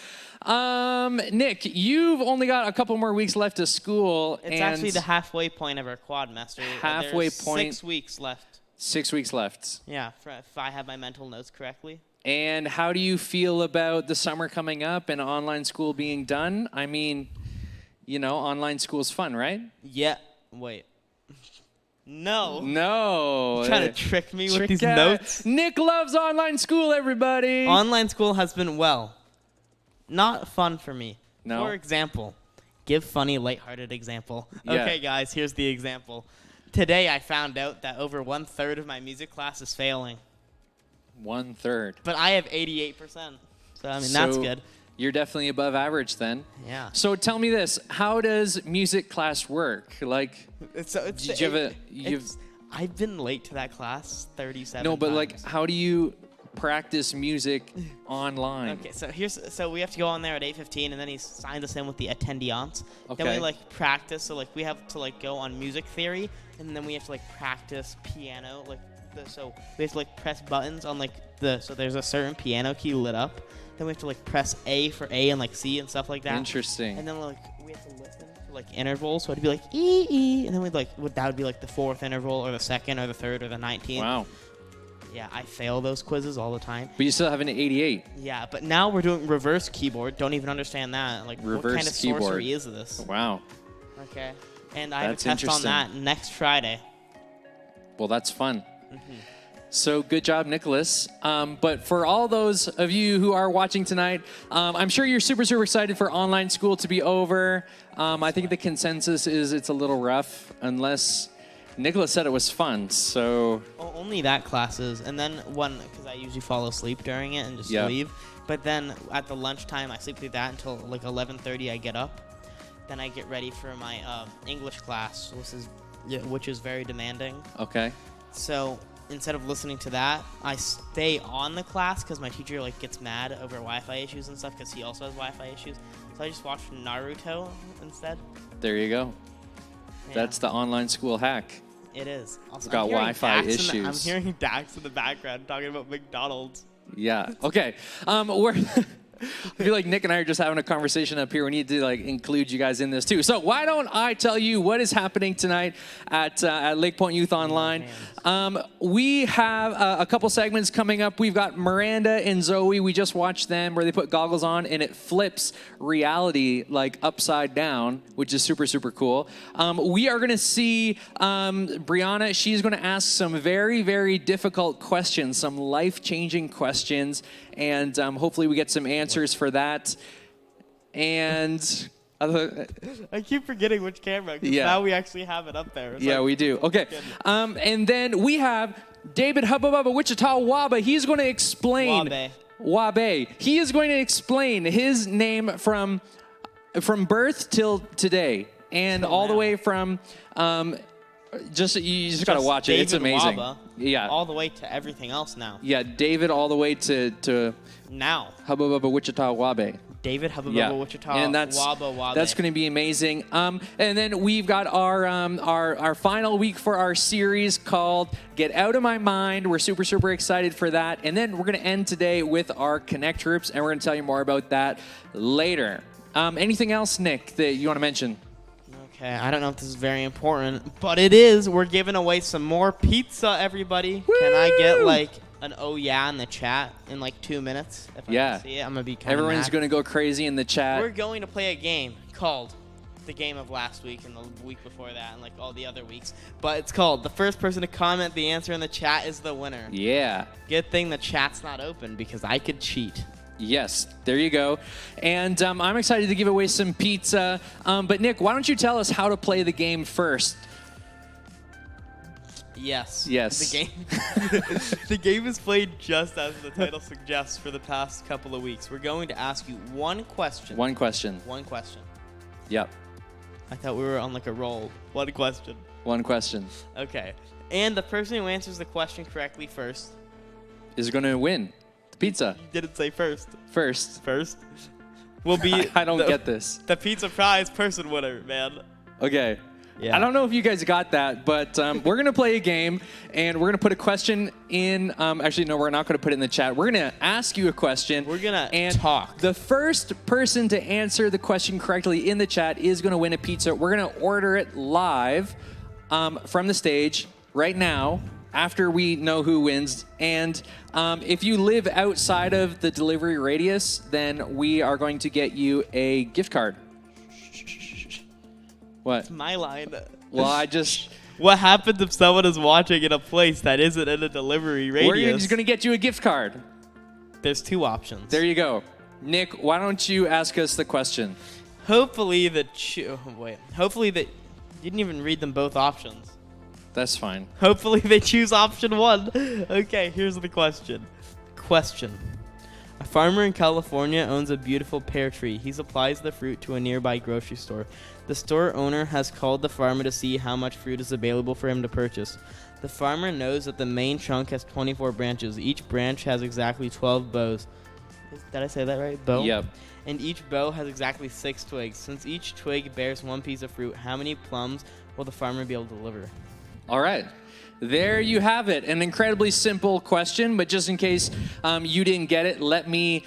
Nick, you've only got a couple more weeks left of school. It's and actually the halfway point of our quadmester. Halfway There's point. 6 weeks left. 6 weeks left. Yeah, if I have my mental notes correctly. And how do you feel about the summer coming up and online school being done? I mean, you know, online school's fun, right? Yeah. Wait. No. No. You're trying to trick me with these notes? Nick loves online school, everybody. Online school has been, not fun for me. No. For example, give funny, lighthearted example. Yeah. Okay, guys, here's the example. Today I found out that over 1/3 of my music class is failing. 1/3. But I have 88%. So, I mean, that's good. You're definitely above average then. Yeah. So tell me this, how does music class work? Like, did you have I've been late to that class 37 No, but times. like, how do you practice music online? Okay, so we have to go on there at 8:15, and then he signs us in with the attendeance. Then Okay. we like practice. So like we have to like go on music theory, and then we have to like practice piano. So we have to like press buttons on like so there's a certain piano key lit up. Then we have to like press A for A and like C and stuff like that. Interesting. And then like we have to listen to like intervals. So it'd be like E, and then that would be like the 4th interval or the 2nd or the 3rd or the 19th. Wow. Yeah, I fail those quizzes all the time. But you still have an 88. Yeah, but now we're doing reverse keyboard. Don't even understand that. Like, what kind of keyboard. sorcery is this? Wow. Okay. And I have a That's test on interesting. that next Friday. Well, that's fun. So good job, Nicholas. But for all those of you who are watching tonight, I'm sure you're super, super excited for online school to be over. I think the consensus is it's a little rough, unless Nicholas said it was fun. So Only that classes, and then because I usually fall asleep during it and just leave. But then at the lunchtime, I sleep through that until like 11:30. I get up, then I get ready for my English class, which is very demanding. Okay. So instead of listening to that, I stay on the class because my teacher gets mad over Wi-Fi issues and stuff because he also has Wi-Fi issues. So I just watch Naruto instead. There you go. Yeah. That's the online school hack. It is. Also, We've got Wi-Fi issues. I'm hearing Dax in the background talking about McDonald's. Yeah. Okay. I feel like Nick and I are just having a conversation up here. We need to include you guys in this too. So why don't I tell you what is happening tonight at Lake Point Youth Online? We have a couple segments coming up. We've got Miranda and Zoe. We just watched them where they put goggles on and it flips reality upside down, which is super, super cool. We are going to see Brianna. She's going to ask some very, very difficult questions, some life-changing questions. And hopefully we get some answers for that. And I keep forgetting which camera because now we actually have it up there. It's we do. Okay. And then we have David Hubba Bubba Wichita Waba. He's going to explain. Wabe. He is going to explain his name from birth till today and all the way from you just got to watch it. It's amazing. Waba, yeah. All the way to everything else now. Yeah, David all the way to now. Hubba Bubba Wichita Wabe. David Hubba Bubba Wichita and that's Waba. That's going to be amazing. And then we've got our final week for our series called Get Out of My Mind. We're super, super excited for that. And then we're going to end today with our Connect troops, and we're going to tell you more about that later. Anything else, Nick, that you want to mention? Okay, I don't know if this is very important, but it is. We're giving away some more pizza, everybody. Woo! Can I get an oh yeah in the chat in 2 minutes? If I can see it, I'm going to be kind of Everyone's going to go crazy in the chat. We're going to play a game called the game of last week and the week before that and all the other weeks. But it's called the first person to comment the answer in the chat is the winner. Yeah. Good thing the chat's not open because I could cheat. Yes, there you go. And I'm excited to give away some pizza. But Nick, why don't you tell us how to play the game first? Yes. Yes. The game is played just as the title suggests for the past couple of weeks. We're going to ask you one question. One question. One question. Yep. I thought we were on a roll. One question. One question. Okay. And the person who answers the question correctly first is going to win the pizza. You didn't say first. First. Will be I don't get this. The pizza prize person winner, man. Okay. Yeah. I don't know if you guys got that, but we're going to play a game, and we're going to put a question in. Actually, no, we're not going to put it in the chat. We're going to ask you a question. We're going to talk. The first person to answer the question correctly in the chat is going to win a pizza. We're going to order it live from the stage right now after we know who wins. And if you live outside of the delivery radius, then we are going to get you a gift card. What? It's my line. Well, What happens if someone is watching in a place that isn't in a delivery radius? We're just going to get you a gift card. There's two options. There you go. Nick, why don't you ask us the question? Hopefully you didn't even read them both options. That's fine. Hopefully they choose option one. Okay, here's the question. A farmer in California owns a beautiful pear tree. He supplies the fruit to a nearby grocery store. The store owner has called the farmer to see how much fruit is available for him to purchase. The farmer knows that the main trunk has 24 branches. Each branch has exactly 12 boughs. Did I say that right? Bow? Yep. And each bough has exactly 6 twigs. Since each twig bears one piece of fruit, how many plums will the farmer be able to deliver? All right. There you have it. An incredibly simple question, but just in case you didn't get it, let me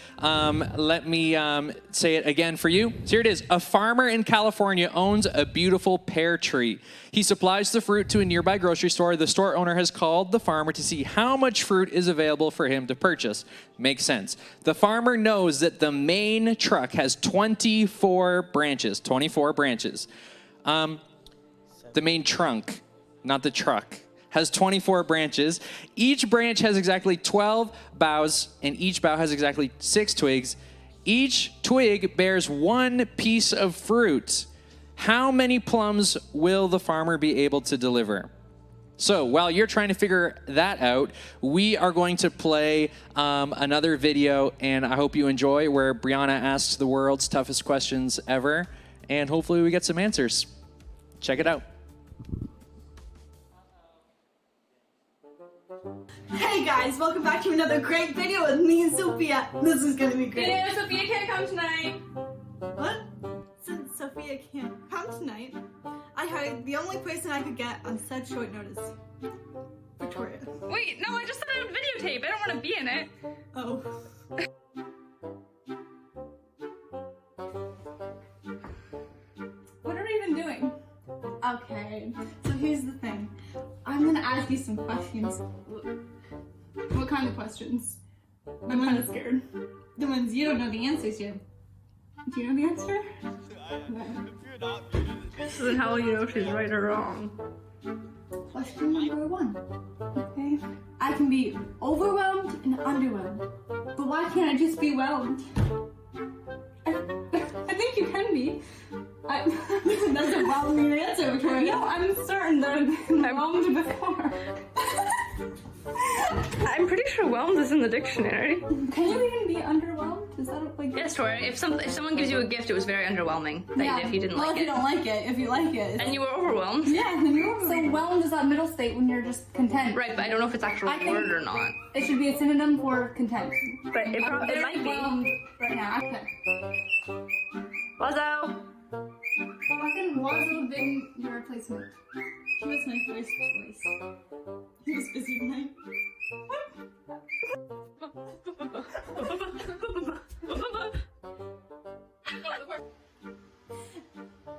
say it again for you. So here it is. A farmer in California owns a beautiful pear tree. He supplies the fruit to a nearby grocery store. The store owner has called the farmer to see how much fruit is available for him to purchase. Makes sense. The farmer knows that the main truck has 24 branches. 24 branches. The main trunk, not the truck, has 24 branches. Each branch has exactly 12 boughs, and each bough has exactly 6 twigs. Each twig bears 1 piece of fruit. How many plums will the farmer be able to deliver? So while you're trying to figure that out, we are going to play another video, and I hope you enjoy, where Brianna asks the world's toughest questions ever, and hopefully we get some answers. Check it out. Hey guys, welcome back to another great video with me and Sophia. This is gonna be great. Yeah, Sophia can't come tonight. What? Since Sophia can't come tonight, I hired the only person I could get on such short notice. Victoria. Wait, no, I just set it on videotape. I don't want to be in it. Oh. What are we even doing? Okay, so here's the thing. I'm gonna ask you some questions. What kind of questions? I'm kind of scared. The ones you don't know the answers yet. Do you know the answer? This isn't how you know she's right or wrong. Question number 1. Okay. I can be overwhelmed and underwhelmed. But why can't I just be whelmed? I think you can be. That's a whelming answer, Victoria. No, I'm certain that I've been whelmed before. I'm pretty sure whelmed is in the dictionary. Can you even be underwhelmed? Is that like... Yes, Tori. If someone gives you a gift, it was very underwhelming. If you didn't like it. If you don't like it. If you like it. And you were overwhelmed. Yeah, then you're overwhelmed. So whelmed is that middle state when you're just content. Right, but I don't know if it's actually a word or not. It should be a synonym for content. But it might be. Whelmed right now. Okay. Wazzo! Why couldn't Wazzo been your replacement? She was my first choice. He was busy tonight.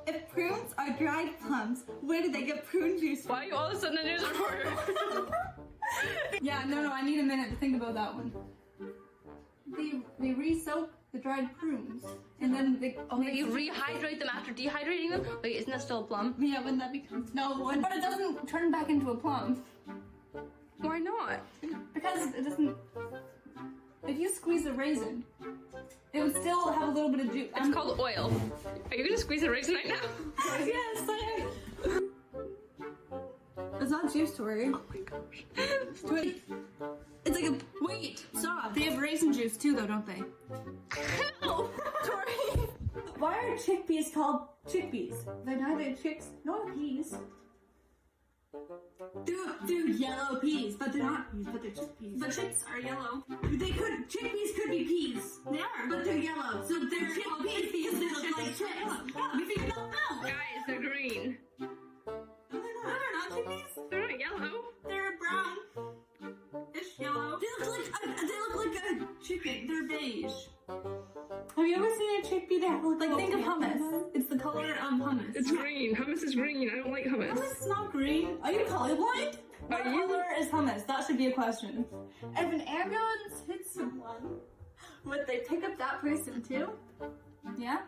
If prunes are dried plums, where did they get prune juice from? Why are you all of a sudden a news reporter? Yeah, no, I need a minute to think about that one. They re-soak the dried prunes, and then they... you rehydrate them after dehydrating them? Wait, isn't that still a plum? Yeah, when that becomes... No, but it doesn't turn back into a plum. Why not? Because it doesn't... If you squeeze a raisin, it would still have a little bit of juice. It's called oil. Are you gonna squeeze a raisin right now? Yes, I am. It's not juice, Tori. Oh my gosh. Wait. It's like a... Wait, stop. They have raisin juice too, though, don't they? No! Tori! Why are chickpeas called chickpeas? They're neither chicks nor peas. They're yellow peas, but they're not peas, but they're chickpeas. The chicks are yellow. Chickpeas could be peas. They are. But they're yellow, so they're chickpeas because they look like chicks. Yeah, we figured that out. Guys, they're green. No, they're not chickpeas. They're not yellow. They're brown. Ish yellow. They look like a chicken. They're beige. Have you ever seen a chickpea that look like think of hummus? It's the color of hummus. It's green. Hummus is green. I don't like hummus. Hummus is not green. Are you colorblind? What color is hummus? That should be a question. If an ambulance hits someone, would they pick up that person too? Yeah?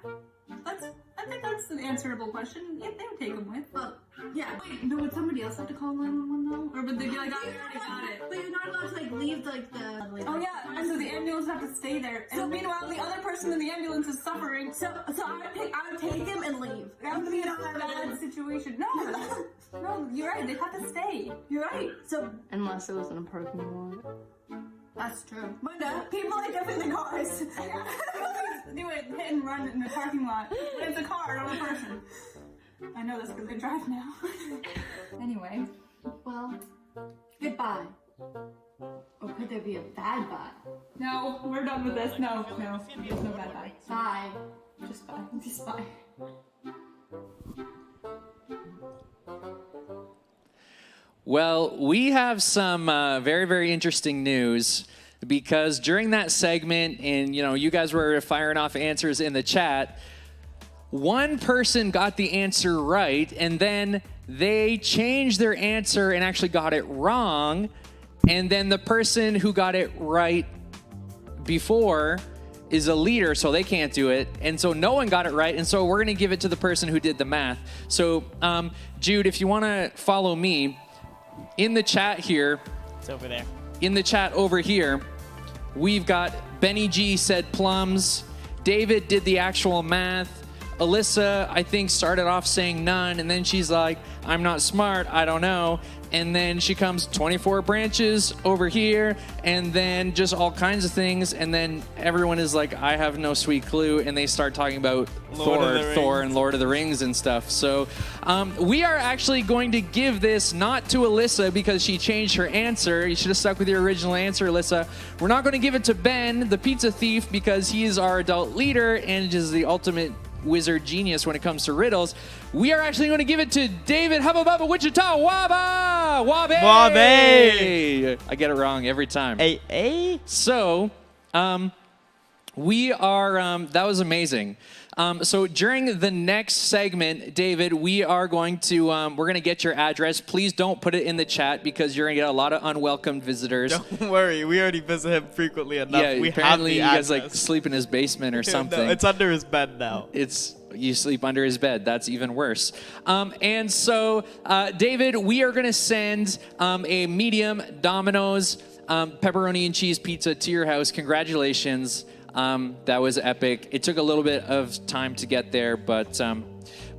I think that's an answerable question. Yeah, they would take them with. But, yeah. Wait, no, would somebody else have to call 911 though? Or would they be like, oh, we already got it? But you're not allowed to, like, leave, like, the... Like, oh, yeah, and so the ambulance would have to stay there. And so, meanwhile, the other person in the ambulance is suffering. So I would take him and leave. That would be a bad situation. No, you're right. They'd have to stay. You're right. So... Unless it was in a parking lot. That's true. But people like up in the cars. Do it hit and run in the parking lot. But it's a car, not a person. I know this because I drive now. Anyway, well, goodbye. Or could there be a bad bye? No, we're done with this. No, there's no bad bye. Bye. Just bye. Just bye. Well, we have some very, very interesting news because during that segment, and you guys were firing off answers in the chat, one person got the answer right, and then they changed their answer and actually got it wrong. And then the person who got it right before is a leader, so they can't do it. And so no one got it right, and so we're going to give it to the person who did the math. So, Jude, if you want to follow me, in the chat here. It's over there. In the chat over here, we've got Benny G said plums. David did the actual math. Alyssa, I think, started off saying none, and then she's like, I'm not smart, I don't know. And then she comes 24 branches over here, and then just all kinds of things. And then everyone is like, I have no sweet clue. And they start talking about Thor and Lord of the Rings and stuff. So we are actually going to give this not to Alyssa because she changed her answer. You should have stuck with your original answer, Alyssa. We're not going to give it to Ben, the pizza thief, because he is our adult leader and is the ultimate wizard genius when it comes to riddles. We are actually going to give it to David Hubba Bubba Wichita Waba! Wabe! I get it wrong every time. So, we are, that was amazing. So during the next segment, David, we are going to, we're going to get your address. Please don't put it in the chat because you're going to get a lot of unwelcome visitors. Don't worry, we already visit him frequently enough. Yeah, we apparently have you guys like sleep in his basement or something. No, it's under his bed now. You sleep under his bed. That's even worse. And so, David, we are going to send a medium Domino's pepperoni and cheese pizza to your house. Congratulations. That was epic. It took a little bit of time to get there, but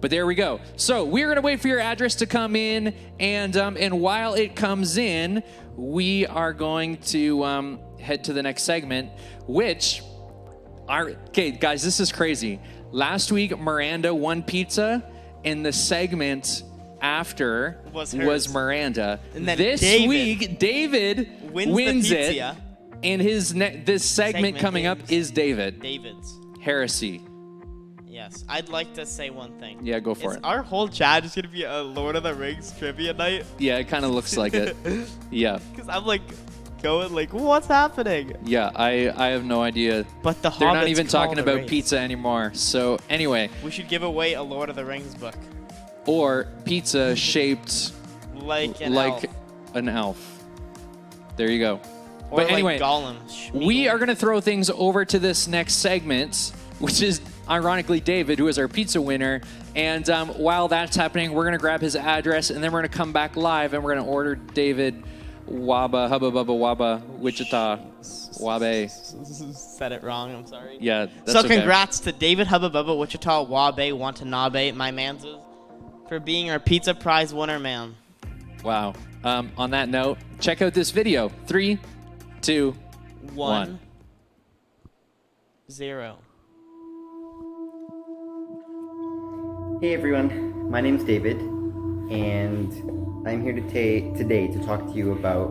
there we go. So we're going to wait for your address to come in, and while it comes in, we are going to head to the next segment, which okay, guys, this is crazy. Last week, Miranda won pizza, and the segment after was Miranda. And then this week, David wins it. And this segment coming up is David's. Heresy. Yes, I'd like to say one thing. Yeah, go for it. Our whole chat is going to be a Lord of the Rings trivia night. Yeah, it kind of looks like it. Yeah. Because I'm like, going like, what's happening? Yeah, I have no idea. But they're not even talking about pizza anymore. So anyway. We should give away a Lord of the Rings book. Or pizza shaped like an elf. There you go. Or but anyway, like Gollum. We are going to throw things over to this next segment, which is ironically David, who is our pizza winner. And while that's happening, we're going to grab his address, and then we're going to come back live, and we're going to order David Waba, Hubba Bubba Waba, Wichita, Wabe. Said it wrong, I'm sorry. Yeah, that's So okay. congrats to David Hubba Bubba, Wichita, Wabe, Watanabe, my manses, for being our pizza prize winner, man. Wow. On that note, check out this video. 3, 2, 1. 0. Hey everyone, my name's David, and I'm here today to talk to you about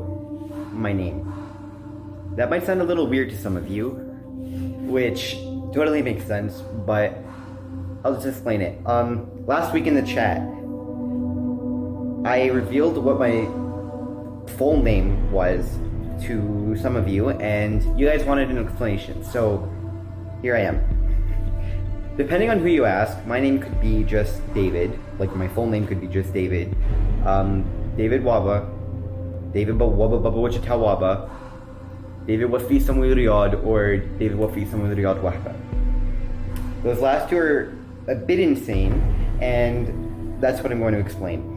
my name. That might sound a little weird to some of you, which totally makes sense, but I'll just explain it. Last week in the chat, I revealed what my full name was to some of you, and you guys wanted an explanation, so here I am. Depending on who you ask, my name could be just David, like my full name could be just David, David Waba, David Waba Baba Wichita Waba, David Wafi Samuel Riyad, or David Wafi Samuel Riyad Wahba. Those last two are a bit insane, and that's what I'm going to explain.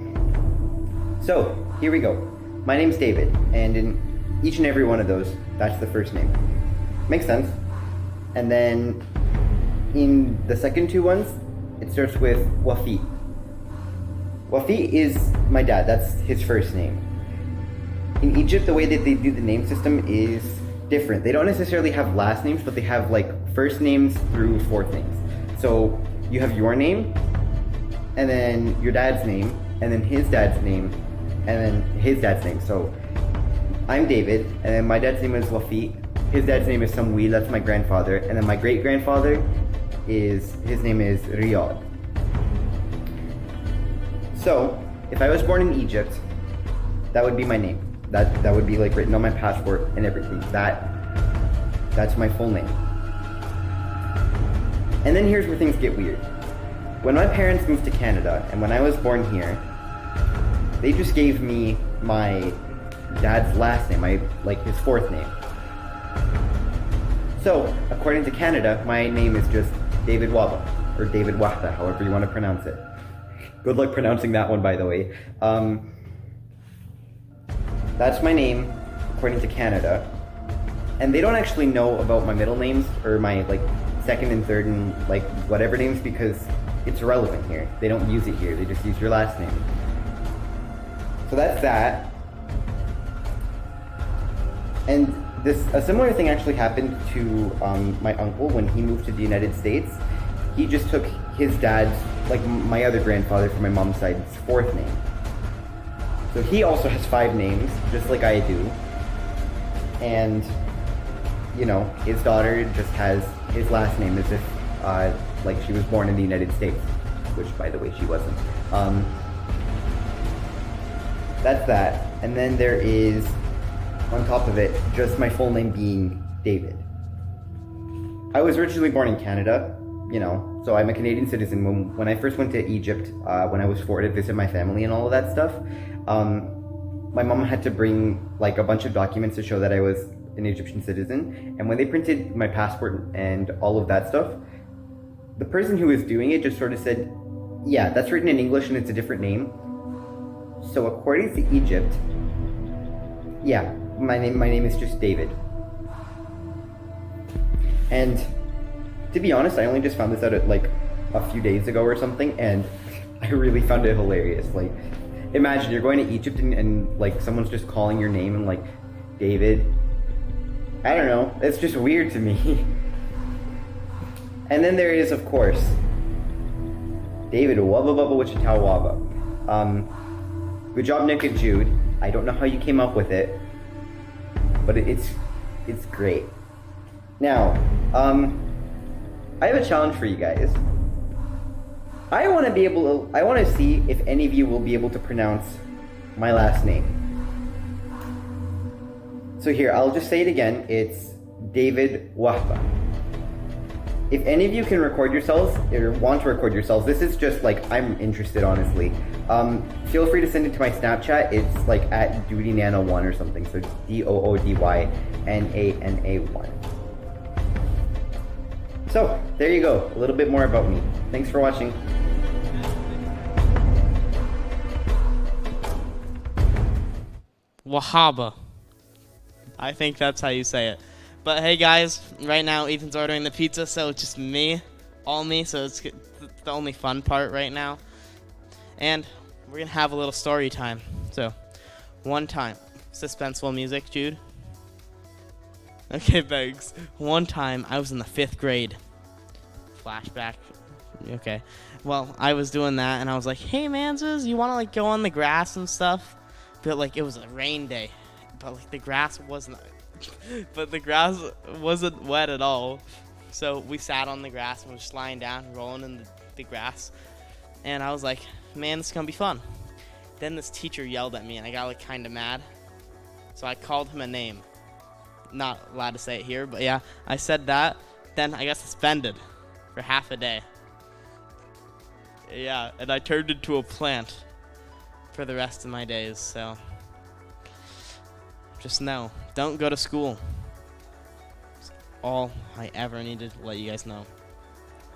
So, here we go. My name's David, and in each and every one of those, that's the first name. Makes sense. And then, in the second two ones, it starts with Wafi. Wafi is my dad, that's his first name. In Egypt, the way that they do the name system is different. They don't necessarily have last names, but they have like first names through fourth names. So, you have your name, and then your dad's name, and then his dad's name, and then his dad's name. So I'm David, and then my dad's name is Wafi. His dad's name is Samuel, that's my grandfather, and then my great-grandfather his name is Riyad. So, if I was born in Egypt, That would be my name. That would be like written on my passport and everything. That's my full name. And then here's where things get weird. When my parents moved to Canada and when I was born here, they just gave me my dad's last name, his fourth name. So, according to Canada, my name is just David Waba, or David Wahda, however you want to pronounce it. Good luck pronouncing that one, by the way. That's my name, according to Canada. And they don't actually know about my middle names, or my, second and third and, whatever names, because it's irrelevant here. They don't use it here, they just use your last name. So that's that. And a similar thing actually happened to my uncle when he moved to the United States. He just took his dad's, my other grandfather from my mom's side's fourth name. So he also has 5 names, just like I do. And, his daughter just has his last name as if, she was born in the United States, which, by the way, she wasn't. That's that. And then there is, on top of it, just my full name being David. I was originally born in Canada, so I'm a Canadian citizen. When I first went to Egypt, when I was 4 to visit my family and all of that stuff, my mom had to bring a bunch of documents to show that I was an Egyptian citizen. And when they printed my passport and all of that stuff, the person who was doing it just sort of said, yeah, that's written in English and it's a different name. So according to Egypt, yeah, my name is just David. And to be honest, I only just found this out at a few days ago or something, and I really found it hilarious. Imagine you're going to Egypt and someone's just calling your name and David. I don't know, it's just weird to me. And then there is, of course, David Wubba Bubba Wichita Wabba. Good job, Nick and Jude. I don't know how you came up with it, but it's great. Now, I have a challenge for you guys. I want to see if any of you will be able to pronounce my last name. So here, I'll just say it again. It's David Wahba. If any of you can record yourselves, or want to record yourselves, this is just I'm interested, honestly. Feel free to send it to my Snapchat. It's at DoodyNana1 or something. So DOODYNANA1. So, there you go. A little bit more about me. Thanks for watching. Wahaba. I think that's how you say it. But hey guys, right now Ethan's ordering the pizza, so it's just me. All me, so it's the only fun part right now. And we're gonna have a little story time. So, one time. Suspenseful music, Jude. Okay, thanks. One time, I was in the 5th grade. Flashback. Okay. Well, I was doing that, and I was like, hey, manses, you want to, go on the grass and stuff? But, it was a rain day. But, the grass wasn't... but the grass wasn't wet at all. So, we sat on the grass, and we were just lying down, rolling in the grass. And I was like, man, this is going to be fun. Then this teacher yelled at me, and I got, kind of mad. So, I called him a name. Not allowed to say it here, but yeah, I said that. Then I got suspended for half a day. Yeah, and I turned into a plant for the rest of my days, so just know, don't go to school. That's all I ever needed to let you guys know.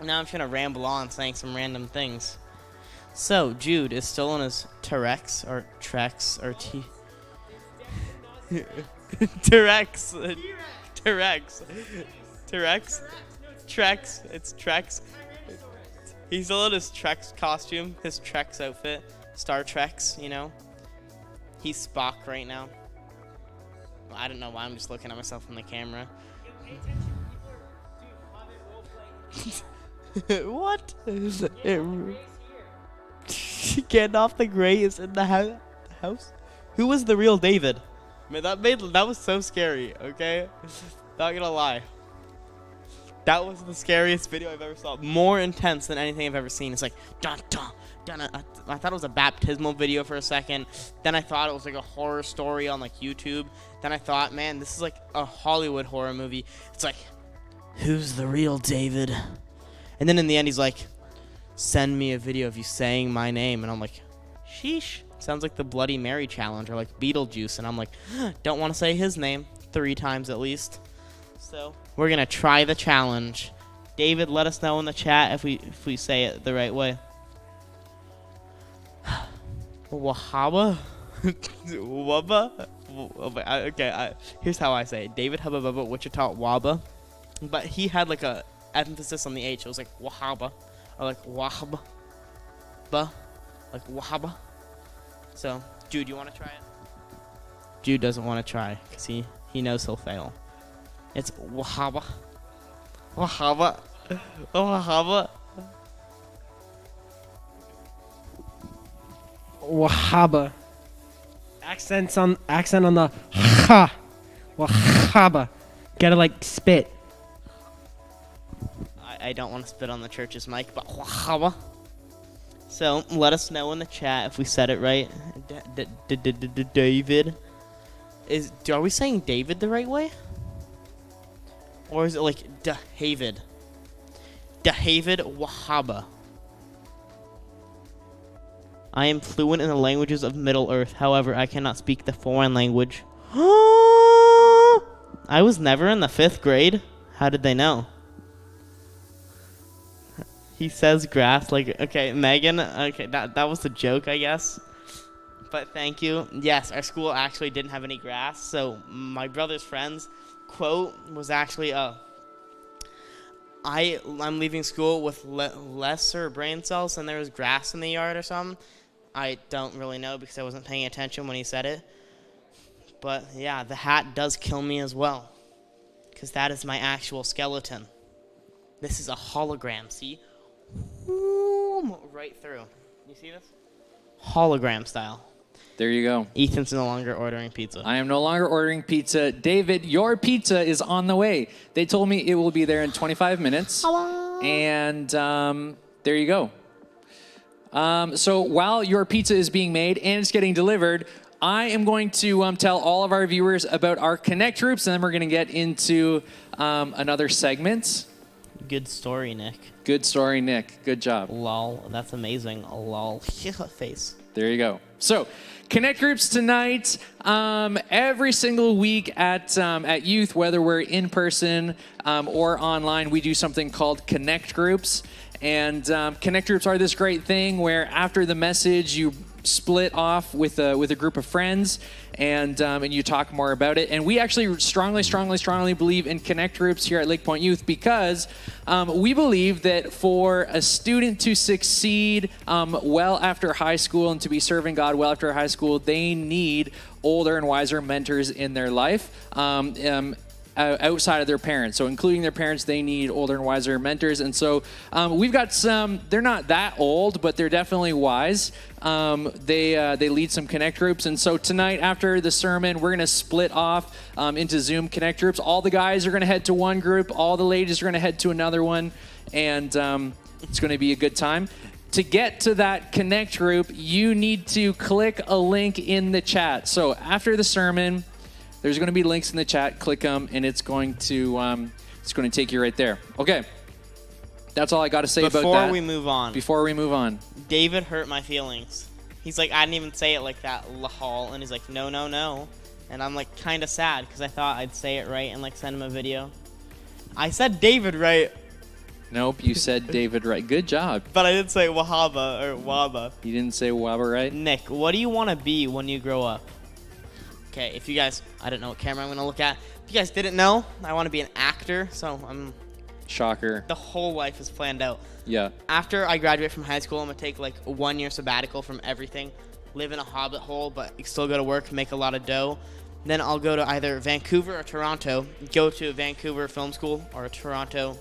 Now I'm just gonna ramble on saying some random things. So, Jude is still on his T-Rex, or Trex, or T-Rex. Trex. It's Trex. He's still in his Trex costume, his Trex outfit. Star Treks, He's Spock right now. Well, I don't know why I'm just looking at myself in the camera. What? Getting off the gray is in the house? Who was the real David? Man, that was so scary, okay? Not gonna lie. That was the scariest video I've ever saw. More intense than anything I've ever seen. It's like, dun dun, I thought it was a baptismal video for a second. Then I thought it was like a horror story on like YouTube. Then I thought, man, this is like a Hollywood horror movie. It's like, who's the real David? And then in the end, he's like, send me a video of you saying my name. And I'm like, sheesh. Sounds like the Bloody Mary challenge or like Beetlejuice. And I'm like, don't want to say his name 3 times at least. So we're going to try the challenge. David, let us know in the chat if we say it the right way. Wahaba? Wubba? Okay, here's how I say it. David Hubba Bubba Wichita Waba. But he had like a emphasis on the H. It was like Wahaba. Or like Wahaba. Like Wahaba. So, Jude, you want to try it? Jude doesn't want to try because he knows he'll fail. It's Wahaba. Wahaba. Wahaba. Wahaba. Accent on the ha. Wahaba. Gotta like spit. I don't want to spit on the church's mic, but wahaba. So let us know in the chat if we said it right. David. Are we saying David the right way? Or is it like David? David Wahaba. I am fluent in the languages of Middle Earth. However, I cannot speak the foreign language. I was never in the 5th grade. How did they know? He says grass like, okay, Megan, okay, that was a joke, I guess. But thank you. Yes, our school actually didn't have any grass. So my brother's friend's quote was actually, I'm leaving school with lesser brain cells than there was grass in the yard or something. I don't really know because I wasn't paying attention when he said it. But yeah, the hat does kill me as well. Because that is my actual skeleton. This is a hologram, see? Right through. You see this? Hologram style. There you go. Ethan's no longer ordering pizza. I am no longer ordering pizza. David, your pizza is on the way. They told me it will be there in 25 minutes. Hello. And there you go. So while your pizza is being made and it's getting delivered, I am going to tell all of our viewers about our Connect groups, and then we're going to get into another segment. Good story, Nick. Good story, Nick. Good job. Lol. That's amazing. Lol. Face. There you go. So, Connect groups tonight. Every single week at Youth, whether we're in person or online, we do something called Connect groups. And Connect groups are this great thing where after the message, you split off with a group of friends and you talk more about it. And we actually strongly believe in Connect groups here at Lake Point Youth because we believe that for a student to succeed well after high school and to be serving God well after high school, they need older and wiser mentors in their life. Outside of their parents. So including their parents, they need older and wiser mentors. And so we've got some, they're not that old, but they're definitely wise. They lead some Connect groups. And so tonight after the sermon, we're going to split off into Zoom Connect groups. All the guys are going to head to one group. All the ladies are going to head to another one. And it's going to be a good time. To get to that Connect group, you need to click a link in the chat. So after the sermon, there's going to be links in the chat. Click them, and it's going to take you right there. Okay, that's all I got to say about that. Before we move on, David hurt my feelings. He's like, I didn't even say it like that, lahal, and he's like, no, and I'm like kind of sad because I thought I'd say it right and like send him a video. I said David right. Nope, you said David right. Good job. But I didn't say wahaba or waba. You didn't say waba right. Nick, what do you want to be when you grow up? Okay, if you guys, I don't know what camera I'm going to look at. If you guys didn't know, I want to be an actor, so I'm... Shocker. The whole life is planned out. Yeah. After I graduate from high school, I'm going to take like a 1-year sabbatical from everything, live in a hobbit hole, but still go to work, make a lot of dough. Then I'll go to either Vancouver or Toronto, go to Vancouver Film School or Toronto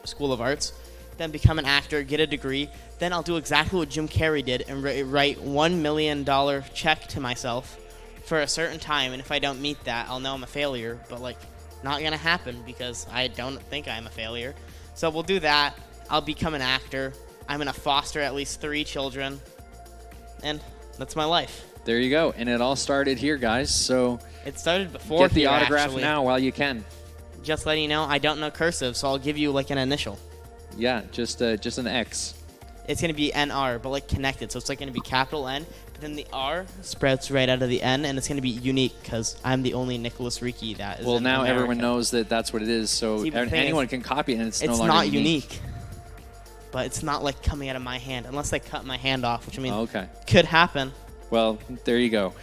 School of Arts, then become an actor, get a degree. Then I'll do exactly what Jim Carrey did and write $1 million check to myself for a certain time, and if I don't meet that, I'll know I'm a failure, but like, not gonna happen because I don't think I'm a failure. So we'll do that. I'll become an actor, I'm gonna foster at least 3 children, and that's my life. There you go. And it all started here, guys. So it started before. Get the here, autograph actually. now while you can. Just letting you know, I don't know cursive, so I'll give you like an initial. Yeah, just an X. It's gonna be NR, but like connected. So it's like gonna be capital N, but then the R sprouts right out of the N, and it's gonna be unique because I'm the only Nicholas Ricci that is. Well, in now America. everyone knows that that's what it is. So See, the thing anyone is, can copy it, and it's no it's longer not unique. But it's not like coming out of my hand, unless I cut my hand off, which I mean, okay, could happen. Well, there you go.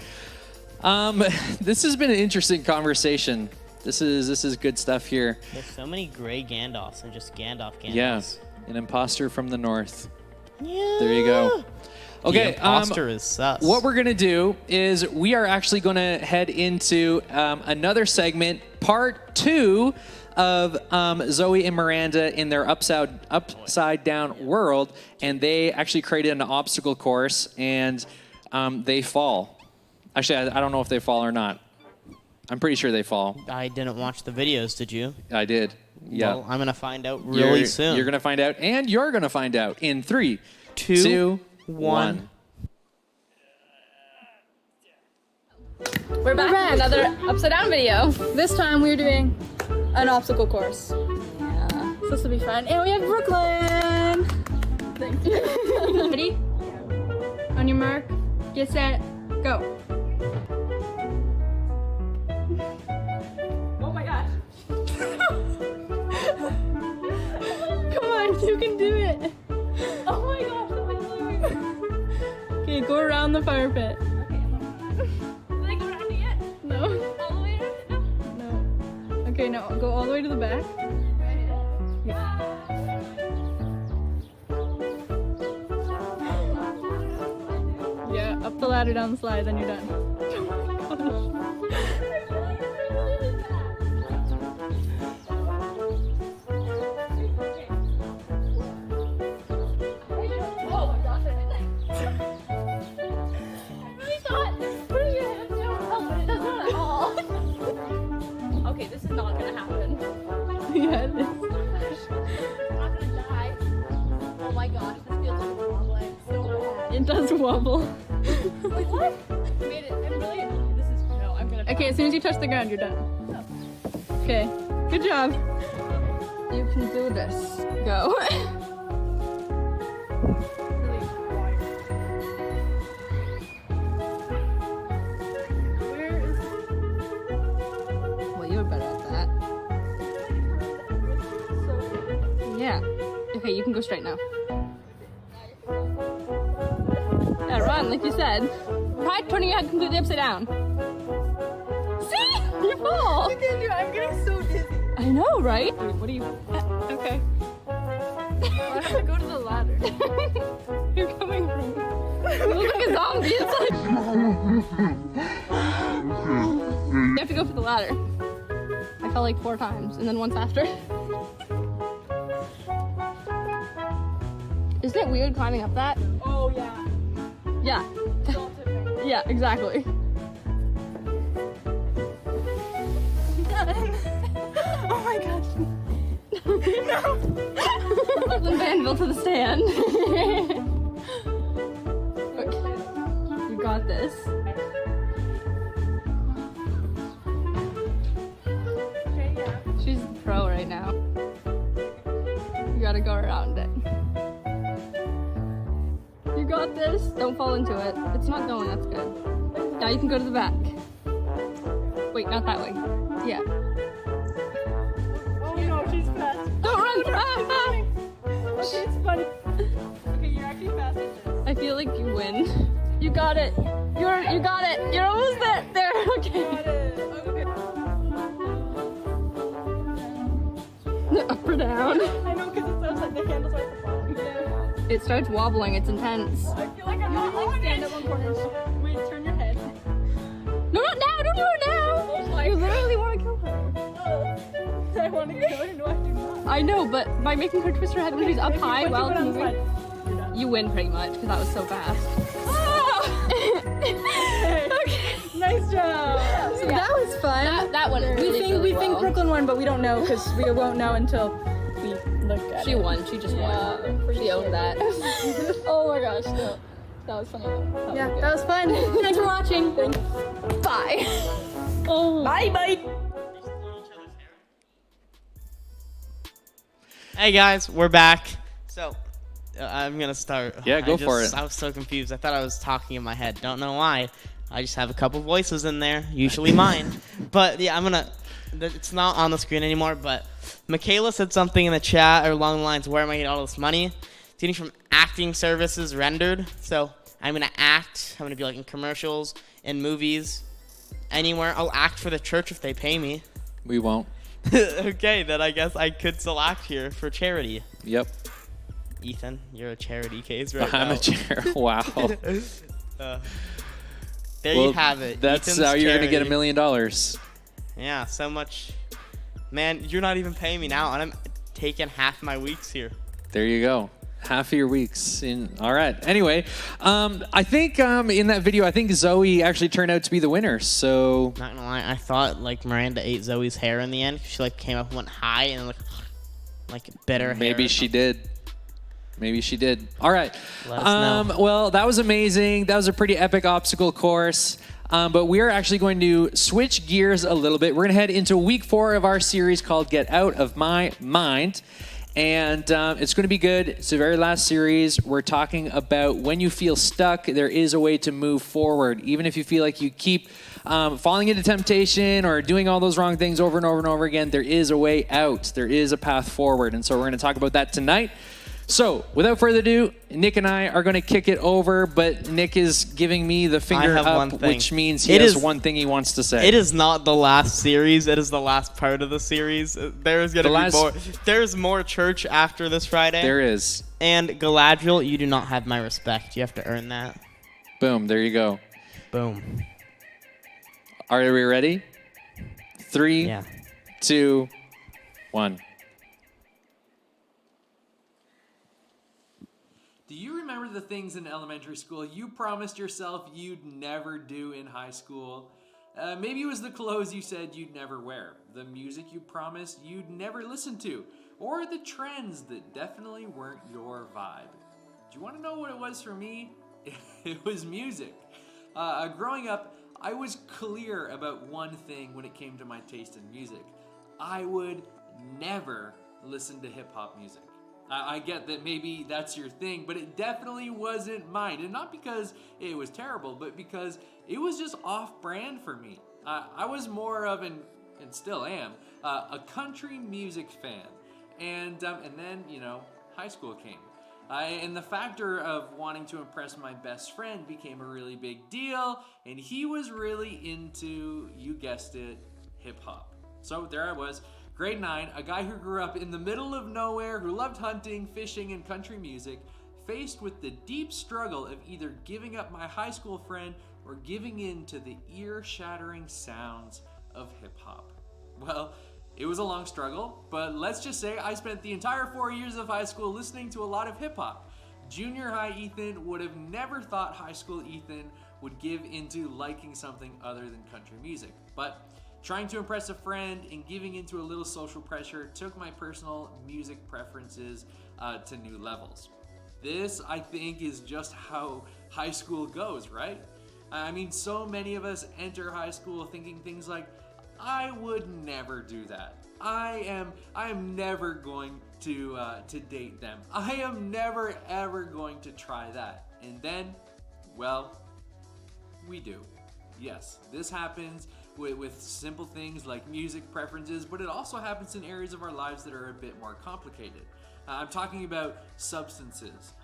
This has been an interesting conversation. This is good stuff here. There's so many gray Gandalfs and just Gandalf. Yeah, an imposter from the north. Yeah. There you go. Okay, The imposter is sus. What we're gonna do is we are actually gonna head into another segment, part 2 of Zoe and Miranda in their upside down world, and they actually created an obstacle course, and they fall. Actually, I don't know if they fall or not. I'm pretty sure they fall. I didn't watch the videos, did you? I did. Yeah. Well, I'm gonna find out really soon. You're gonna find out, and you're gonna find out in 3, 2, 2, 1. We're back with another upside down video. This time we're doing an obstacle course. Yeah. So this will be fun. And we have Brooklyn. Thanks. Ready? On your mark, get set, go. Oh my gosh. Come on, you can do it. Oh my gosh, that was really weird. Okay, go around the fire pit. Did I go around it yet? No. All the way around it? No. Okay, no, go all the way to the back. Yeah, up the ladder, down the slide, then you're done. Oh my gosh, I did that. I really thought putting your hands down would help, but it doesn't at all. Okay, this is not gonna happen. Yeah, it is. I'm not gonna die. Oh my gosh, this feels like a wobbling so bad. It does wobble. Wait, what? I made it. I'm really. This is. No, I'm gonna. Okay, as soon as you touch the ground, you're done. Okay, good job. You can do this. Go. Well, you were better at that. Yeah. Okay, you can go straight now. Yeah, run, like you said. Try turning your head completely upside down. See? You fall! I can't do it. I'm getting so dizzy. I know, right? Wait, what do you... Okay. I have to go to the ladder. You're coming from... You look like a zombie. It's like... You have to go for the ladder. I fell like 4 times, and then once after. Isn't it weird climbing up that? Oh, yeah. Yeah. Yeah, exactly. Oh my gosh. Brooklyn Vanville to the stand. Okay. You got this. Okay, yeah. She's the pro right now. You gotta go around it. You got this. Don't fall into it. It's not going, that's good. Now you can go to the back. Wait, not that way. Yeah. Oh no, she's fast. Don't run! Ah, Okay, it's funny. Okay, you're actually fast at this. I feel like you win. You got it. You got it. You're almost there. There. Okay. Up or down. I know, because it starts like the handles are at the bottom. Yeah. It starts wobbling. It's intense. I feel like I'm not like stand up one corner. Wait, turn your head. No, not now. Don't do it now. You literally want to kill her. I want to kill her. No, I do not. I know, but by making her twist her head when she's up If you high put while your it's foot on the moving, slide, you win pretty much because that was so fast. Okay. Nice job. So that was fun. That one. We think Brooklyn won, but we don't know because we won't know until we look at She it. won. She just won. for She owned that. Oh my gosh, no. That was funny though. Yeah, that was fun. Thanks for watching. Bye. Oh. Bye. Hey guys, we're back. So, I'm gonna start. Yeah, go for it. I was so confused. I thought I was talking in my head. Don't know why. I just have a couple voices in there, usually mine. But yeah, it's not on the screen anymore, but Michaela said something in the chat or along the lines, where am I getting all this money? It's getting from acting services rendered. So I'm gonna act. I'm gonna be like in commercials, in movies, anywhere. I'll act for the church if they pay me. We won't. Okay, then I guess I could still act here for charity. Yep. Ethan, you're a charity case right I'm now. a charity. Wow. There you have it. That's Ethan's how you're going to get $1 charity. million. Yeah, so much. Man, you're not even paying me now, and I'm taking half my weeks here. There you go. Half of your weeks in. All right. Anyway, I think in that video, I think Zoe actually turned out to be the winner. So Not gonna lie, I thought like Miranda ate Zoe's hair in the end. She like came up and went high and like bit her hair. maybe she did. Maybe she did. All right. Let us know. Well, that was amazing. That was a pretty epic obstacle course. But we are actually going to switch gears a little bit. We're going to head into week 4 of our series called Get Out of My Mind. And it's going to be good. It's the very last series. We're talking about when you feel stuck, there is a way to move forward. Even if you feel like you keep falling into temptation or doing all those wrong things over and over and over again, there is a way out. There is a path forward. And so we're going to talk about that tonight. So, without further ado, Nick and I are going to kick it over, but Nick is giving me the finger have one up, thing. which means he It has is- one thing he wants to say. It is not the last series. It is the last part of the series. There is gonna be more. There's more church after this Friday. There is. And Galadriel, you do not have my respect. You have to earn that. Boom, there you go. Boom. Are we ready? 3, 2, 1. Do you remember the things in elementary school you promised yourself you'd never do in high school? Maybe it was the clothes you said you'd never wear, the music you promised you'd never listen to, or the trends that definitely weren't your vibe. Do you want to know what it was for me? It was music. Growing up, I was clear about one thing when it came to my taste in music. I would never listen to hip-hop music. I get that maybe that's your thing, but it definitely wasn't mine. And not because it was terrible, but because it was just off-brand for me. I was more of, and still am, a country music fan. And then, high school came. And the factor of wanting to impress my best friend became a really big deal, and he was really into, you guessed it, hip-hop. So there I was, grade 9, a guy who grew up in the middle of nowhere, who loved hunting, fishing, and country music, faced with the deep struggle of either giving up my high school friend or giving in to the ear-shattering sounds of hip-hop. Well, it was a long struggle, but let's just say I spent the entire 4 years of high school listening to a lot of hip-hop. Junior high Ethan would have never thought high school Ethan would give into liking something other than country music, but trying to impress a friend and giving into a little social pressure took my personal music preferences to new levels. This, I think, is just how high school goes, right? I mean, so many of us enter high school thinking things like, I would never do that. I am never going to date them. I am never ever going to try that. And then, well, we do. Yes, this happens with simple things like music preferences, but it also happens in areas of our lives that are a bit more complicated. I'm talking about substances,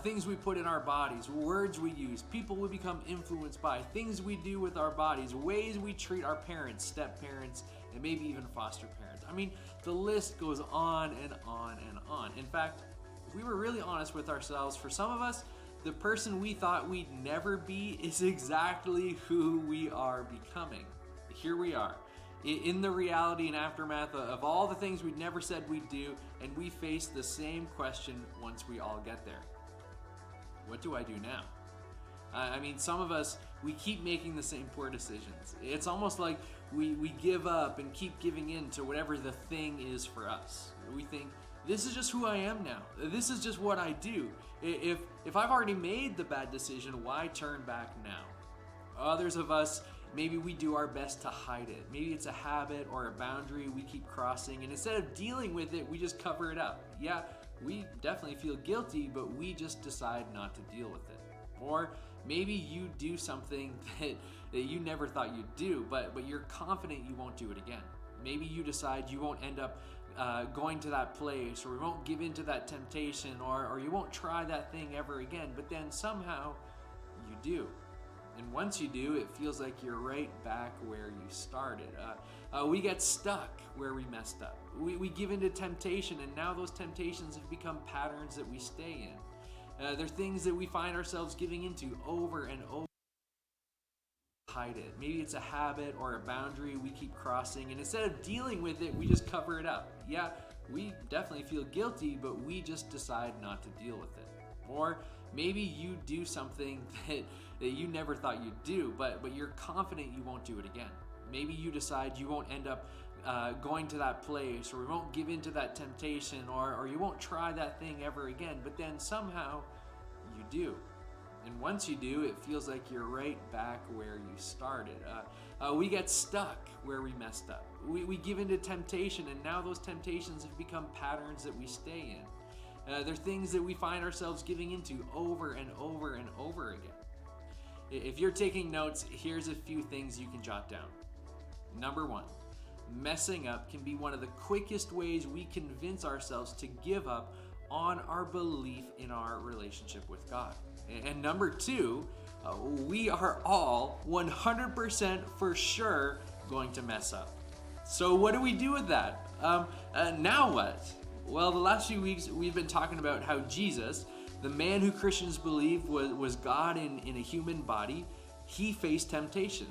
things we put in our bodies, words we use, people we become influenced by, things we do with our bodies, ways we treat our parents, step-parents, and maybe even foster parents. I mean, the list goes on and on and on. In fact, if we were really honest with ourselves, for some of us, the person we thought we'd never be is exactly who we are becoming. Here we are, in the reality and aftermath of all the things we'd never said we'd do, and we face the same question once we all get there. What do I do now? I mean, some of us, we keep making the same poor decisions. It's almost like we give up and keep giving in to whatever the thing is for us. We think, this is just who I am now. This is just what I do. If I've already made the bad decision, why turn back now? Others of us, maybe we do our best to hide it. Maybe it's a habit or a boundary we keep crossing, and instead of dealing with it, we just cover it up. Yeah, we definitely feel guilty, but we just decide not to deal with it. Or maybe you do something that you never thought you'd do, but you're confident you won't do it again. Maybe you decide you won't end up going to that place, or you won't give in to that temptation, or you won't try that thing ever again, but then somehow you do. And once you do, it feels like you're right back where you started. We get stuck where we messed up. We give into temptation, and now those temptations have become patterns that we stay in. They're things that we find ourselves giving into over and over. Hide it. Maybe it's a habit or a boundary we keep crossing, and instead of dealing with it, we just cover it up. Yeah, we definitely feel guilty, but we just decide not to deal with it. Or maybe you do something that you never thought you'd do, but you're confident you won't do it again. Maybe you decide you won't end up going to that place, or you won't give in to that temptation, or you won't try that thing ever again, but then somehow you do. And once you do, it feels like you're right back where you started. We get stuck where we messed up. We give into temptation, and now those temptations have become patterns that we stay in. They're things that we find ourselves giving into over and over and over again. If you're taking notes, here's a few things you can jot down. Number 1, messing up can be one of the quickest ways we convince ourselves to give up on our belief in our relationship with God. And number 2, we are all 100% for sure going to mess up. So what do we do with that? Now what? Well, the last few weeks we've been talking about how Jesus, the man who Christians believe was God in a human body, he faced temptation.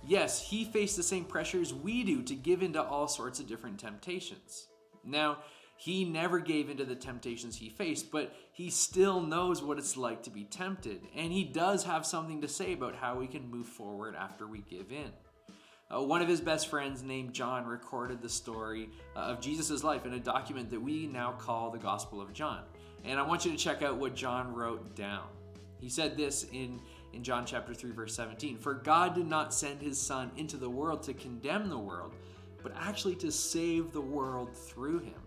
Yes, he faced the same pressures we do to give into all sorts of different temptations. Now, he never gave into the temptations he faced, but he still knows what it's like to be tempted, and he does have something to say about how we can move forward after we give in. One of his best friends named John recorded the story of Jesus' life in a document that we now call the Gospel of John. And I want you to check out what John wrote down. He said this in John chapter 3, verse 17. "For God did not send his Son into the world to condemn the world, but actually to save the world through him."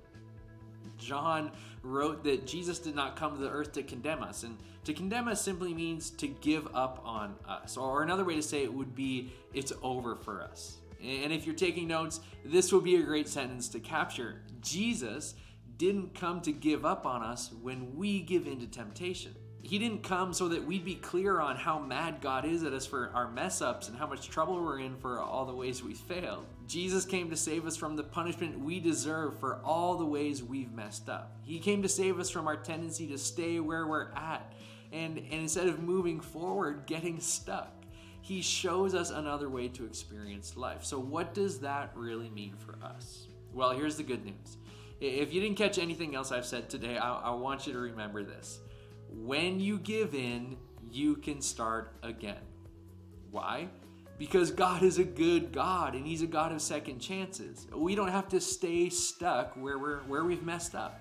John wrote that Jesus did not come to the earth to condemn us, and to condemn us simply means to give up on us. Or another way to say it would be, it's over for us. And if you're taking notes, this would be a great sentence to capture. Jesus didn't come to give up on us when we give in to temptation. He didn't come so that we'd be clear on how mad God is at us for our mess ups and how much trouble we're in for all the ways we failed. Jesus came to save us from the punishment we deserve for all the ways we've messed up. He came to save us from our tendency to stay where we're at and instead of moving forward, getting stuck. He shows us another way to experience life. So what does that really mean for us? Well, here's the good news. If you didn't catch anything else I've said today, I want you to remember this. When you give in, you can start again. Why? Because God is a good God, and he's a God of second chances. We don't have to stay stuck where we've messed up.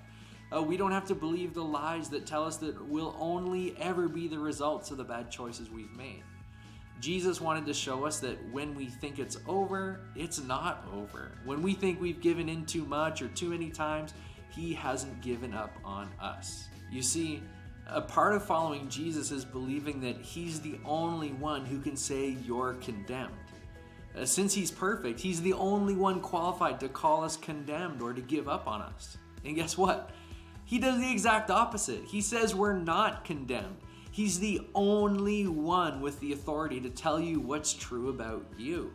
We don't have to believe the lies that tell us that we'll only ever be the results of the bad choices we've made. Jesus wanted to show us that when we think it's over, it's not over. When we think we've given in too much or too many times, he hasn't given up on us. You see, a part of following Jesus is believing that he's the only one who can say you're condemned. Since he's perfect, he's the only one qualified to call us condemned or to give up on us. And guess what? He does the exact opposite. He says we're not condemned. He's the only one with the authority to tell you what's true about you.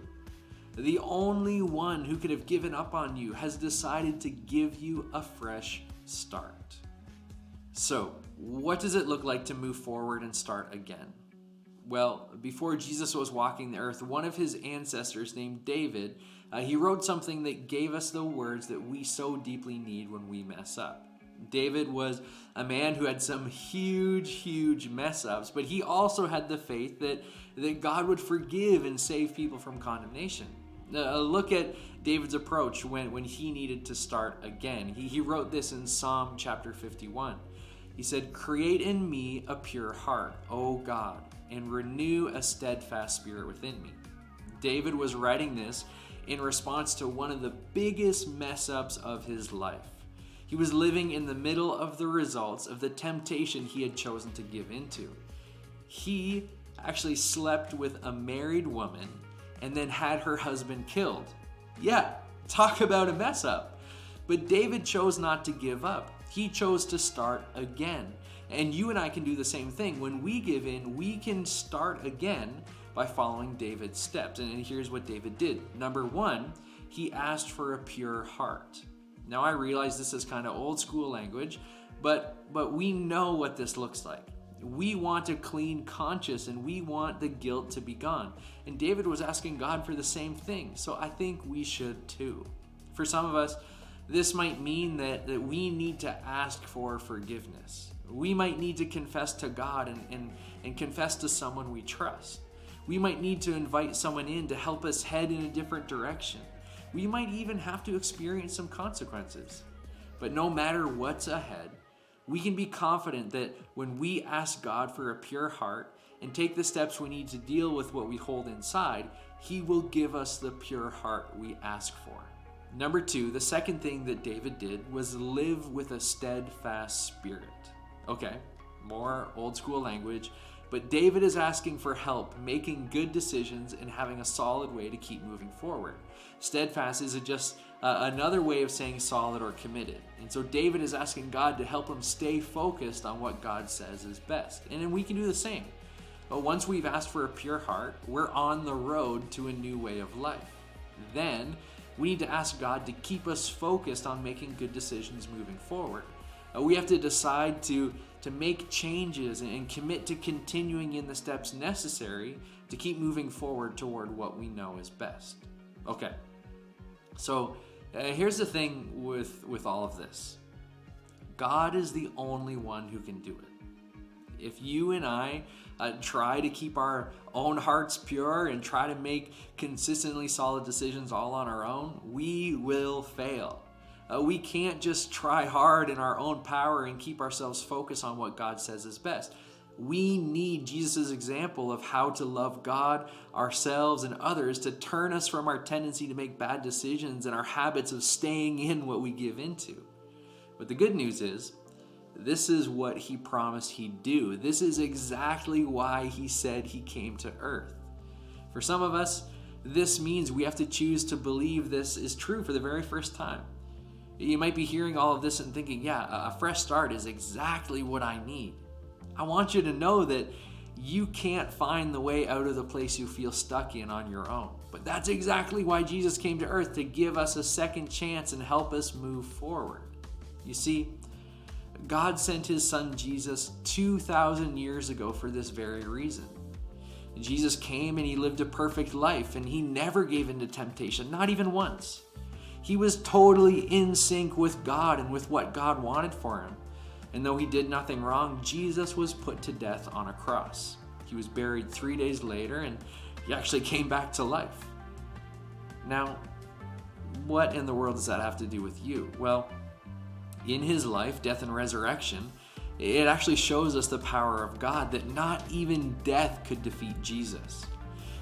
The only one who could have given up on you has decided to give you a fresh start. So, what does it look like to move forward and start again? Well, before Jesus was walking the earth, one of his ancestors named David, he wrote something that gave us the words that we so deeply need when we mess up. David was a man who had some huge mess ups, but he also had the faith that God would forgive and save people from condemnation. Look at David's approach when he needed to start again. He wrote this in Psalm chapter 51. He said, "Create in me a pure heart, O God, and renew a steadfast spirit within me." David was writing this in response to one of the biggest mess-ups of his life. He was living in the middle of the results of the temptation he had chosen to give into. He actually slept with a married woman and then had her husband killed. Yeah, talk about a mess-up. But David chose not to give up. He chose to start again. And you and I can do the same thing. When we give in, we can start again by following David's steps. And here's what David did. Number one, he asked for a pure heart. Now I realize this is kind of old school language, but we know what this looks like. We want a clean conscience and we want the guilt to be gone. And David was asking God for the same thing. So I think we should too. For some of us, this might mean that we need to ask for forgiveness. We might need to confess to God and confess to someone we trust. We might need to invite someone in to help us head in a different direction. We might even have to experience some consequences. But no matter what's ahead, we can be confident that when we ask God for a pure heart and take the steps we need to deal with what we hold inside, He will give us the pure heart we ask for. Number two, the second thing that David did was live with a steadfast spirit. Okay, more old school language, but David is asking for help making good decisions and having a solid way to keep moving forward. Steadfast is just another way of saying solid or committed. And so David is asking God to help him stay focused on what God says is best. And then we can do the same. But once we've asked for a pure heart, we're on the road to a new way of life. Then we need to ask God to keep us focused on making good decisions moving forward. We have to decide to make changes and commit to continuing in the steps necessary to keep moving forward toward what we know is best. Okay, so here's the thing with all of this. God is the only one who can do it. If you and I try to keep our own hearts pure and try to make consistently solid decisions all on our own, we will fail. We can't just try hard in our own power and keep ourselves focused on what God says is best. We need Jesus' example of how to love God, ourselves, and others to turn us from our tendency to make bad decisions and our habits of staying in what we give into. But the good news is, this is what He promised He'd do. This is exactly why He said He came to earth. For some of us, this means we have to choose to believe this is true for the very first time. You might be hearing all of this and thinking, yeah, a fresh start is exactly what I need. I want you to know that you can't find the way out of the place you feel stuck in on your own. But that's exactly why Jesus came to earth, to give us a second chance and help us move forward. You see, God sent His Son Jesus 2,000 years ago for this very reason. Jesus came and He lived a perfect life, and He never gave in to temptation, not even once. He was totally in sync with God and with what God wanted for Him. And though He did nothing wrong, Jesus was put to death on a cross. He was buried 3 days later, and He actually came back to life. Now, what in the world does that have to do with you? Well, in His life, death, and resurrection, it actually shows us the power of God, that not even death could defeat Jesus.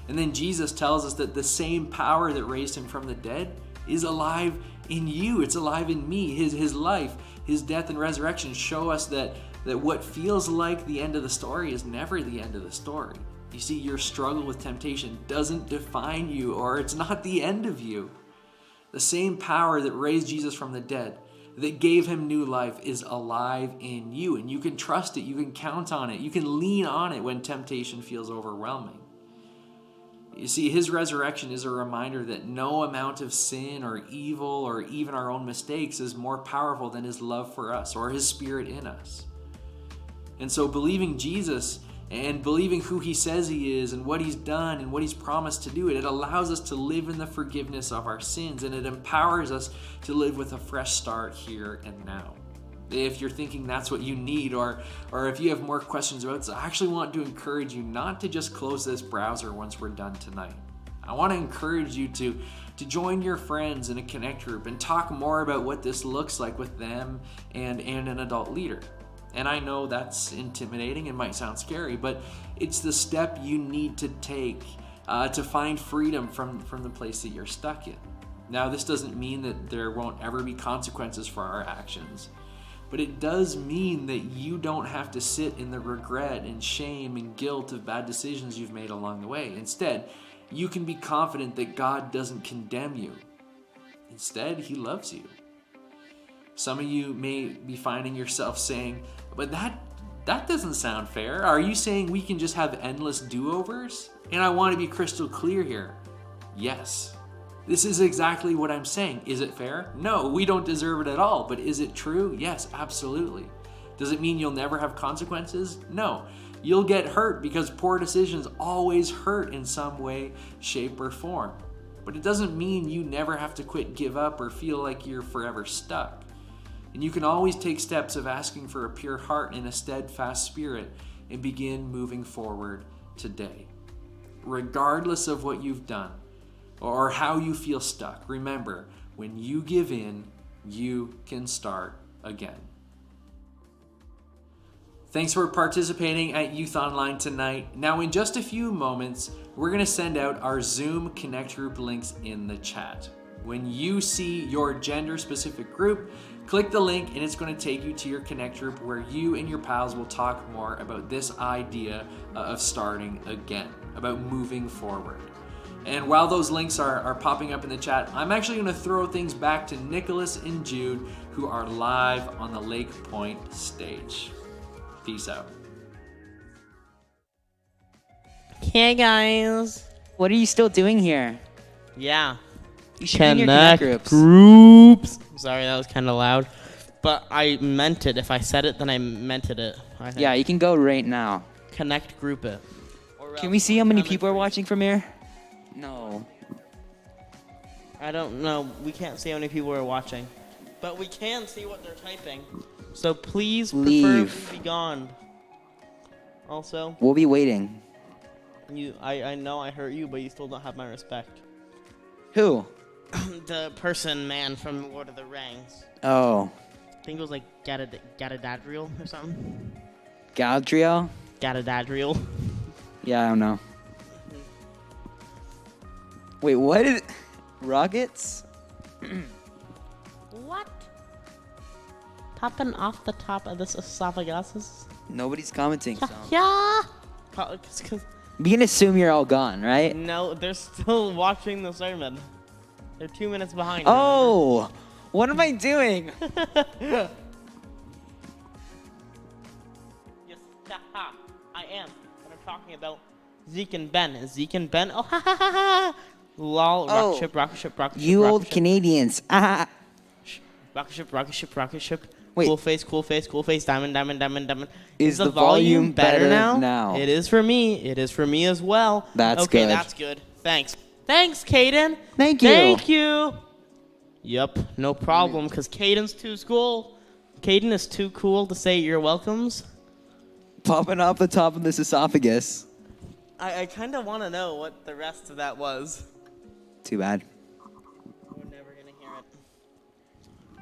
And then Jesus tells us that the same power that raised Him from the dead is alive in you. It's alive in me. His life, His death and resurrection show us that what feels like the end of the story is never the end of the story. You see, your struggle with temptation doesn't define you, or it's not the end of you. The same power that raised Jesus from the dead, that gave Him new life, is alive in you, and you can trust it, you can count on it, you can lean on it when temptation feels overwhelming. You see, His resurrection is a reminder that no amount of sin or evil or even our own mistakes is more powerful than His love for us or His Spirit in us. And so believing Jesus and believing who He says He is and what He's done and what He's promised to do, it allows us to live in the forgiveness of our sins, and it empowers us to live with a fresh start here and now. If you're thinking that's what you need, or if you have more questions about this, I actually want to encourage you not to just close this browser once we're done tonight. I want to encourage you to join your friends in a connect group and talk more about what this looks like with them and an adult leader. And I know that's intimidating and might sound scary, but it's the step you need to take to find freedom from the place that you're stuck in. Now, this doesn't mean that there won't ever be consequences for our actions, but it does mean that you don't have to sit in the regret and shame and guilt of bad decisions you've made along the way. Instead, you can be confident that God doesn't condemn you. Instead, He loves you. Some of you may be finding yourself saying, but that doesn't sound fair. Are you saying we can just have endless do-overs? And I want to be crystal clear here. Yes. This is exactly what I'm saying. Is it fair? No, we don't deserve it at all. But is it true? Yes, absolutely. Does it mean you'll never have consequences? No. You'll get hurt because poor decisions always hurt in some way, shape, or form. But it doesn't mean you never have to quit, give up, or feel like you're forever stuck. And you can always take steps of asking for a pure heart and a steadfast spirit and begin moving forward today. Regardless of what you've done or how you feel stuck, remember, when you give in, you can start again. Thanks for participating at Youth Online tonight. Now, in just a few moments, we're going to send out our Zoom Connect Group links in the chat. When you see your gender-specific group, click the link and it's going to take you to your Connect Group where you and your pals will talk more about this idea of starting again, about moving forward. And while those links are popping up in the chat, I'm actually going to throw things back to Nicholas and Jude, who are live on the Lake Point stage. Peace out. Hey guys. What are you still doing here? Yeah. You should be in your Connect groups. Groups. Sorry, that was kind of loud. But I meant it. If I said it, then I meant it. I think. Yeah, you can go right now. Connect group it. Can we see how many people are watching from here? No. I don't know. We can't see how many people are watching. But we can see what they're typing. So please Leave. preferably be gone. Also, We'll be waiting. I know I hurt you, but you still don't have my respect. Who? The person, man, from Lord of the Rings. Oh. I think it was like Gadadadriel or something. Galadriel? Gadadadriel. Yeah, I don't know. Wait, what is... Rockets? What? Popping off the top of this esophagus? Nobody's commenting, so... Yeah! We can assume you're all gone, right? No, they're still watching the sermon. They're 2 minutes behind. Oh! What am I doing? Yes, haha, I am. What I'm talking about, Zeke and Ben. Zeke and Ben. Oh, ha ha ha ha! Lol, rocket ship, rocket ship, rocket ship. You rocket old ship. Canadians. Ah. Rocket ship, rocket ship, rocket ship. Wait. Cool face, cool face, cool face. Diamond, diamond, diamond, diamond. Is the volume better now? now? It is for me. It is for me as well. That's okay, good. that's good. Thanks. Thanks, Caden. Thank you. Thank you. Yep, no problem, because Caden's too cool. Caden is too cool to say your welcomes. Popping off the top of this esophagus. I kind of want to know what the rest of that was. Too bad. We're never going to hear it.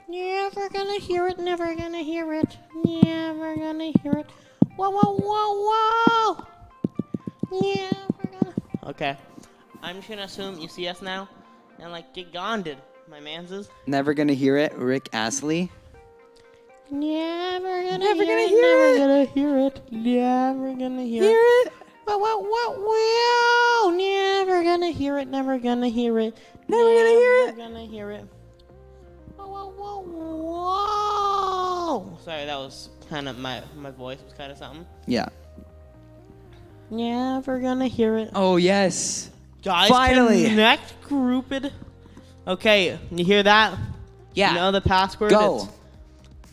Never gonna hear it, never gonna hear it. Never gonna hear it. Whoa, whoa, whoa, whoa! Never gonna... Okay. I'm just gonna assume you see us now. And like, get gone, did my manses. Never gonna hear it, Rick Astley. Never gonna Never hear gonna it, hear never it. gonna hear it. Never gonna hear it. Whoa, whoa, whoa, whoa! Never gonna hear it, never gonna hear it. Never gonna hear it. Never gonna hear it. Whoa, whoa, whoa, whoa! Sorry, that was kind of my voice was kind of something. Yeah. Never gonna hear it. Oh, yes. Guys, Finally. connect grouped. Okay, you hear that? Yeah. You know the password? Go.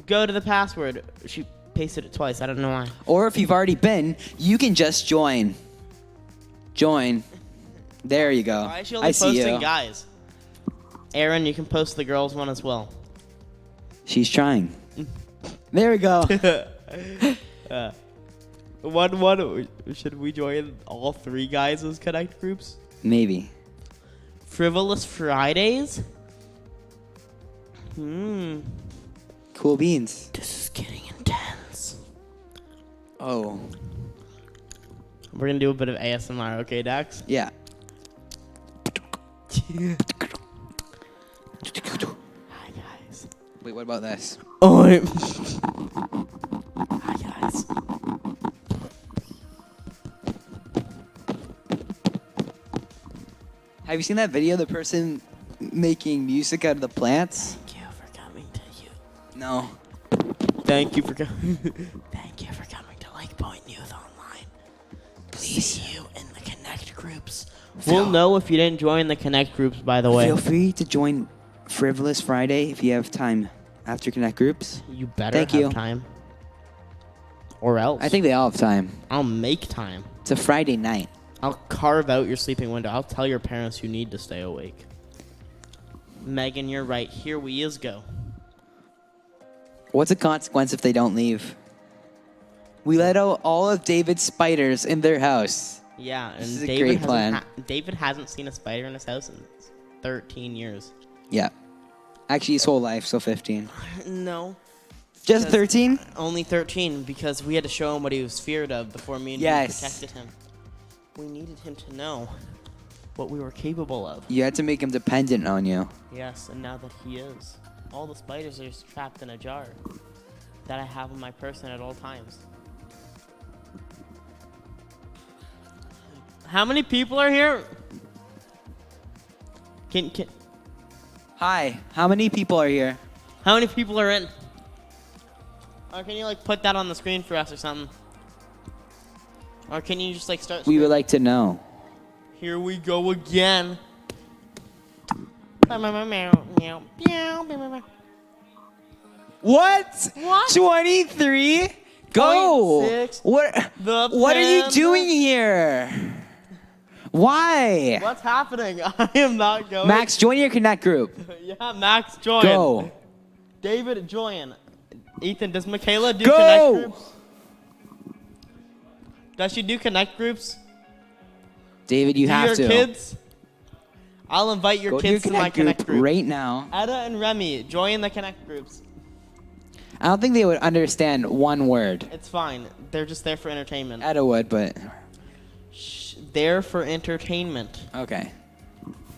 Go to the password. She pasted it twice. I don't know why. Or if you've already been, you can just join. Join. There you go. Why is she only I see posting you. guys? Aaron, you can post the girls one as well. She's trying. There we go. One. Should we join all three guys as connect groups? Maybe. Frivolous Fridays? Cool beans. This is getting intense. Oh. We're gonna do a bit of ASMR, okay, Dax? Yeah. Hi, guys. Wait, what about this? Oh, hi, guys. Have you seen that video? The person making music out of the plants? Thank you for coming to you. No. Thank you for coming. Thank you for coming to Lake Point Youth Online. Please see you in the Connect groups. We'll know if you didn't join the Connect groups, by the way. Feel free to join Frivolous Friday if you have time after Connect groups. You better have time. Or else. I think they all have time. I'll make time. It's a Friday night. I'll carve out your sleeping window. I'll tell your parents you need to stay awake. Megan, you're right. Here we is go. What's the consequence if they don't leave? We let out all of David's spiders in their house. Yeah, and This is a David great hasn't plan. David hasn't seen a spider in his house in 13 years. Yeah. Actually, his whole life, so 15. No. Just Because- 13? Only 13, because we had to show him what he was feared of before me and you Yes. protected him. We needed him to know what we were capable of. You had to make him dependent on you. Yes, and now that he is, all the spiders are just trapped in a jar that I have on my person at all times. How many people are here? Can Hi, how many people are here? How many people are in? Or can you like put that on the screen for us or something? Or can you just like start? We would like to know. Here we go again. What? 23? Go. 0.6 What are you doing here? Why? What's happening? I am not going. Max, join your Connect group. Yeah, Max, join. Go. David, join. Ethan, does Michaela do Go. Connect groups? Does she do Connect groups? David, you do have your to. kids? I'll invite your Go kids to to your my Connect Connect group group right now. Etta and Remy, join the Connect groups. I don't think they would understand one word. It's fine. They're just there for entertainment. Etta would, but... Shh, there for entertainment. Okay.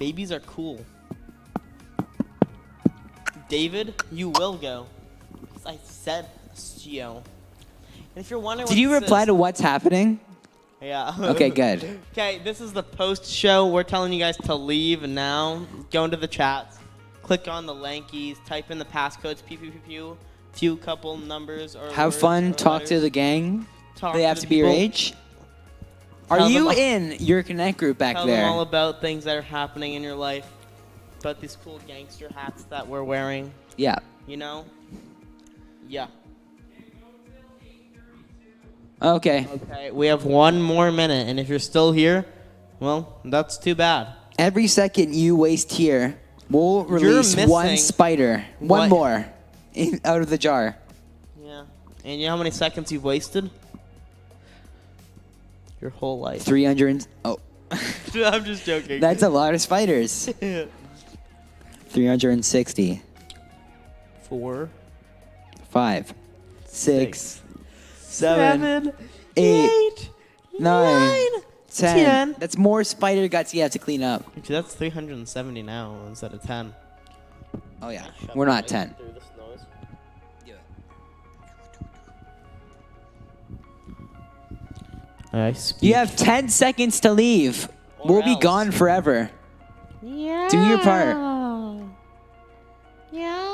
Babies are cool. David, you will go. I said so. And if you're wondering Did you reply to what's happening? Yeah. Okay, good. Okay, this is the post show. We're telling you guys to leave now. Go into the chats. Click on the Lankies. Type in the passcodes. Pew, pew, pew, pew. Few couple numbers or Have words fun. or Talk letters. to the gang. Talk They have to to the be your people. age. Are Tell them you all- in your Connect group back Tell there? them all about things that are happening in your life. About these cool gangster hats that we're wearing. Yeah. You know? Yeah. Okay. Okay, we have one more minute, and if you're still here, well, that's too bad. Every second you waste here, we'll release one missing spider. One what- more. Out of the jar. Yeah. And you know how many seconds you've wasted? Your whole life. 300. Oh. I'm just joking. That's a lot of spiders. 360. 4, 5, 6, 7, 7, 8, 9, 10. 10. That's more spider guts you have to clean up. Actually, that's 370 now instead of 10. Oh, yeah. We're not 10. Through this noise. I speak. You have 10 seconds to leave. We'll be else. gone forever. Yeah. Do your part. Yeah.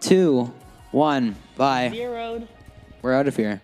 2, 1, bye. Zeroed. We're out of here.